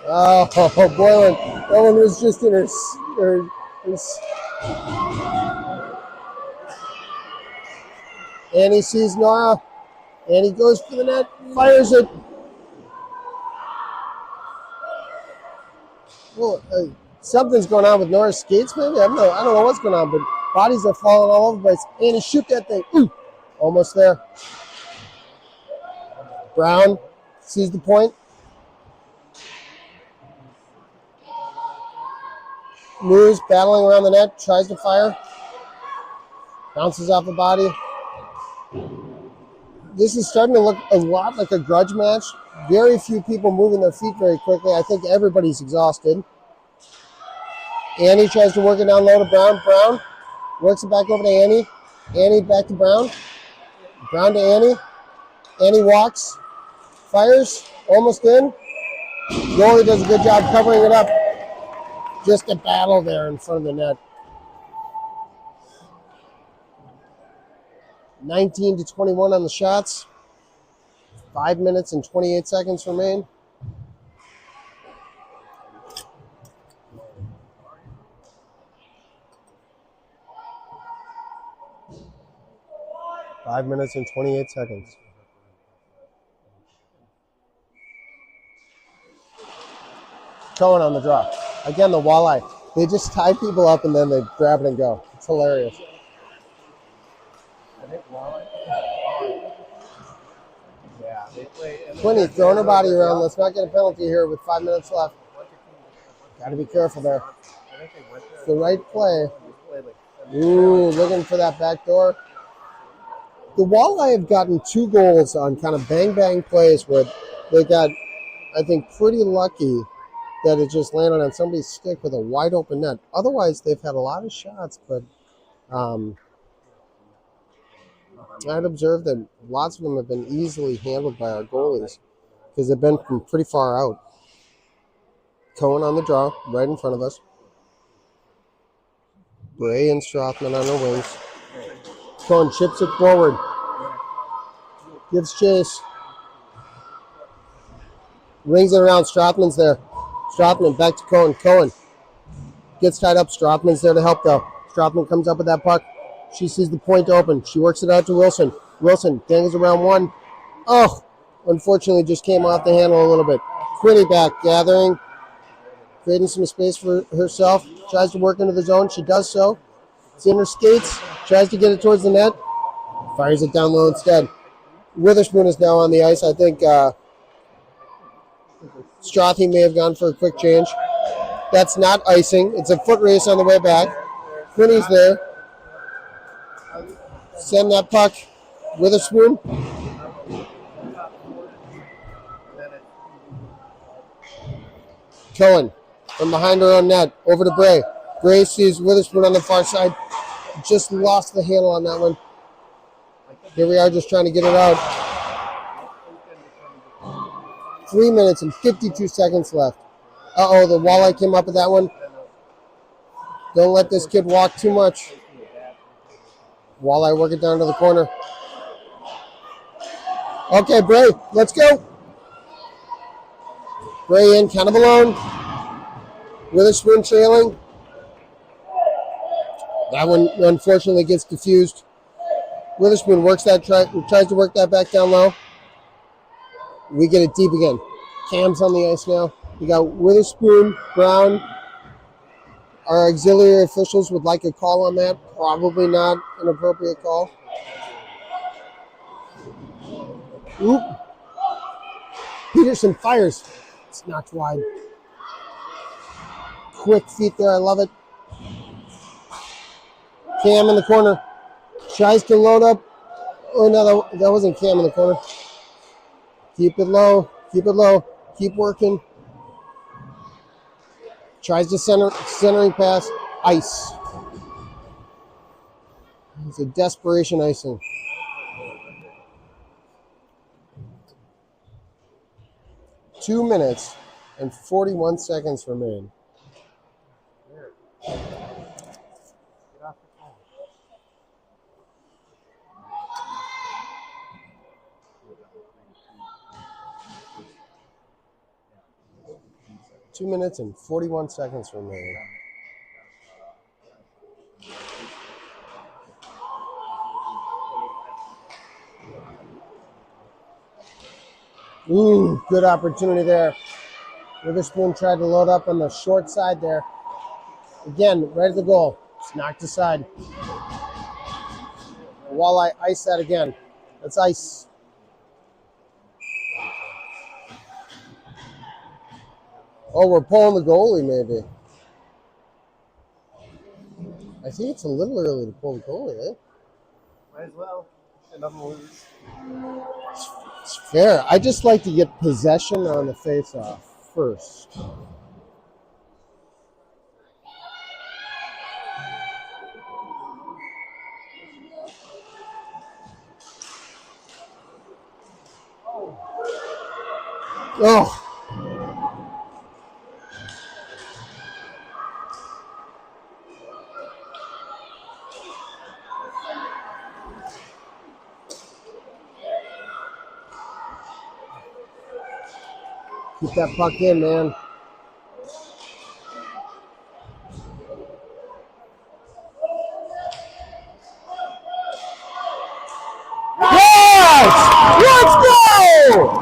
Oh, Boylan. That one was just in her Annie sees Nora. Annie goes for the net, fires it. Well, something's going on with Nora's skates, maybe? I don't know what's going on, but bodies are falling all over the place. Annie, shoot that thing. Ooh, almost there. Brown sees the point. Moves, battling around the net, tries to fire. Bounces off the body. This is starting to look a lot like a grudge match. Very few people moving their feet very quickly. I think everybody's exhausted. Annie tries to work it down low to Brown. Brown works it back over to Annie. Annie back to Brown. Brown to Annie. Annie walks. Fires. Almost in. Goalie does a good job covering it up. Just a battle there in front of the net. 19 to 21 on the shots. 5 minutes and 28 seconds remain. Five minutes and 28 seconds. Cohen on the draw. Again, the Walleye. They just tie people up and then they grab it and go. It's hilarious. I think Walleye. Yeah, they play. Quinny throwing her body around. Let's not get a penalty here with 5 minutes left. Got to be careful there. It's the right play. Ooh, looking for that back door. The Walleye have gotten 2 goals on kind of bang-bang plays where they got, I think, pretty lucky that it just landed on somebody's stick with a wide-open net. Otherwise, they've had a lot of shots, but I'd observed that lots of them have been easily handled by our goalies because they've been from pretty far out. Cohen on the draw, right in front of us. Bray and Strothman on their wings. Cohen chips it forward. Gives chase. Rings it around. Strothman's there. Strothman back to Cohen. Cohen gets tied up. Strothman's there to help, though. Strothman comes up with that puck. She sees the point open. She works it out to Wilson. Wilson dangles around one. Oh, unfortunately, just came off the handle a little bit. Quinny back, gathering, creating some space for herself. Tries to work into the zone. She does so. It's in her skates. Tries to get it towards the net. Fires it down low instead. Witherspoon is now on the ice. I think Strothy may have gone for a quick change. That's not icing. It's a foot race on the way back. Quinny's there. Send that puck. Witherspoon. Cohen from behind her own net. Over to Bray. Bray sees Witherspoon on the far side. Just lost the handle on that one. Here we are just trying to get it out. 3 minutes and 52 seconds left. Uh-oh, the Walleye came up with that one. Don't let this kid walk too much. Walleye work it down to the corner. Okay, Bray, let's go. Bray in, kind of alone. Witherspoon trailing. That one unfortunately gets diffused. Witherspoon works that, tries to work that back down low. We get it deep again. Cam's on the ice now. We got Witherspoon, Brown. Our auxiliary officials would like a call on that. Probably not an appropriate call. Oop. Peterson fires. It's knocked wide. Quick feet there. I love it. Cam in the corner. Tries to load up. Oh, no, that wasn't Cam in the corner. Keep it low. Keep it low. Keep working. Tries to centering pass. Ice. It's a desperation icing. Two minutes and 41 seconds remain. 2 minutes and 41 seconds remaining. Ooh, good opportunity there. Witherspoon tried to load up on the short side there. Again, right at the goal. It's knocked aside. Walleye ice that again. That's ice. Oh, we're pulling the goalie, maybe. I think it's a little early to pull the goalie, eh? Might as well. Another lose. It's fair. I just like to get possession on the face-off first. Oh. Keep that puck in, man. Yes! Let's go!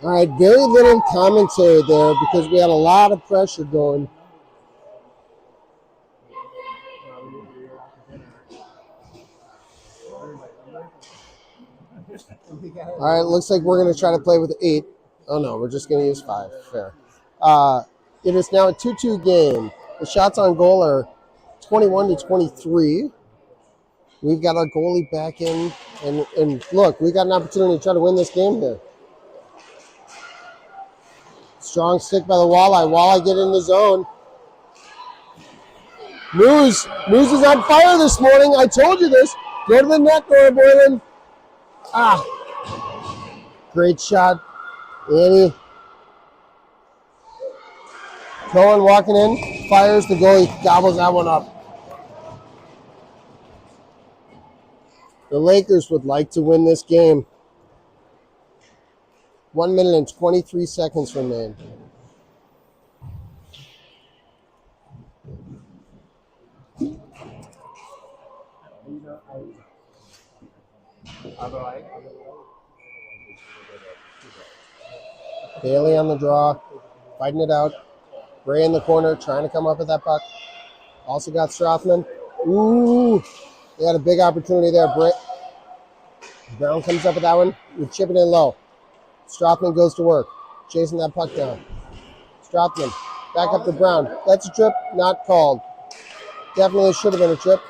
All right, very little commentary there because we had a lot of pressure going. All right, looks like we're going to try to play with 8. Oh, no, we're just going to use 5. Fair. It is now a 2-2 game. The shots on goal are 21-23. We've got our goalie back in. And look, we got an opportunity to try to win this game here. Strong stick by the Walleye. Walleye get in the zone. Moose is on fire this morning. I told you this. Go to the net, Nora Boylan. Great shot. Annie. Cohen walking in. Fires. The goalie gobbles that one up. The Lakers would like to win this game. 1 minute and 23 seconds remain. Bailey on the draw, fighting it out. Bray in the corner, trying to come up with that puck. Also got Strothman. Ooh, they had a big opportunity there. Brown comes up with that one. We're chipping in low. Strothman goes to work, chasing that puck down. Strothman, back up to Brown. That's a trip, not called. Definitely should have been a trip.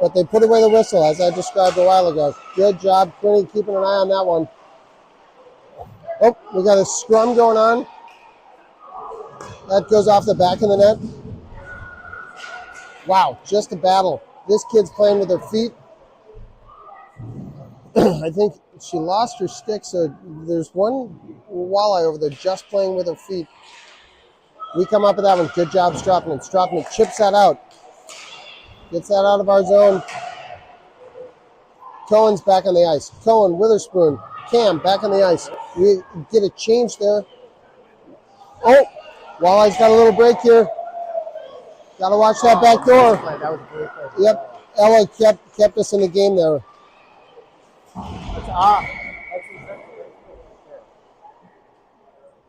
But they put away the whistle, as I described a while ago. Good job, Quinny, keeping an eye on that one. Oh, we got a scrum going on. That goes off the back of the net. Wow, just a battle. This kid's playing with her feet. I think she lost her stick, so there's one Walleye over there just playing with her feet. We come up with that one. Good job, Strothman. Strothman chips that out. Gets that out of our zone. Cohen's back on the ice. Cohen, Witherspoon, Cam back on the ice. We get a change there. Oh, Walleye's got a little break here. Got to watch that back door. Yep, Ella kept us in the game there. I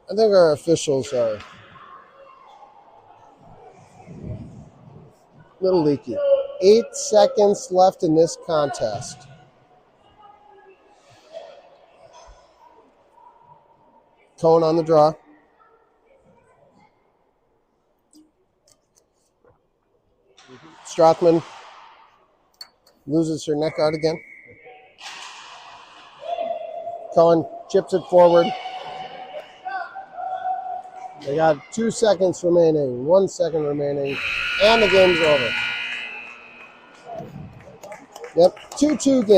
think our officials are a little leaky. 8 seconds left in this contest. Cohen on the draw. Strothman loses her neck guard again. Cohen chips it forward. They got 2 seconds remaining, 1 second remaining, and the game's over. Yep, 2-2 game.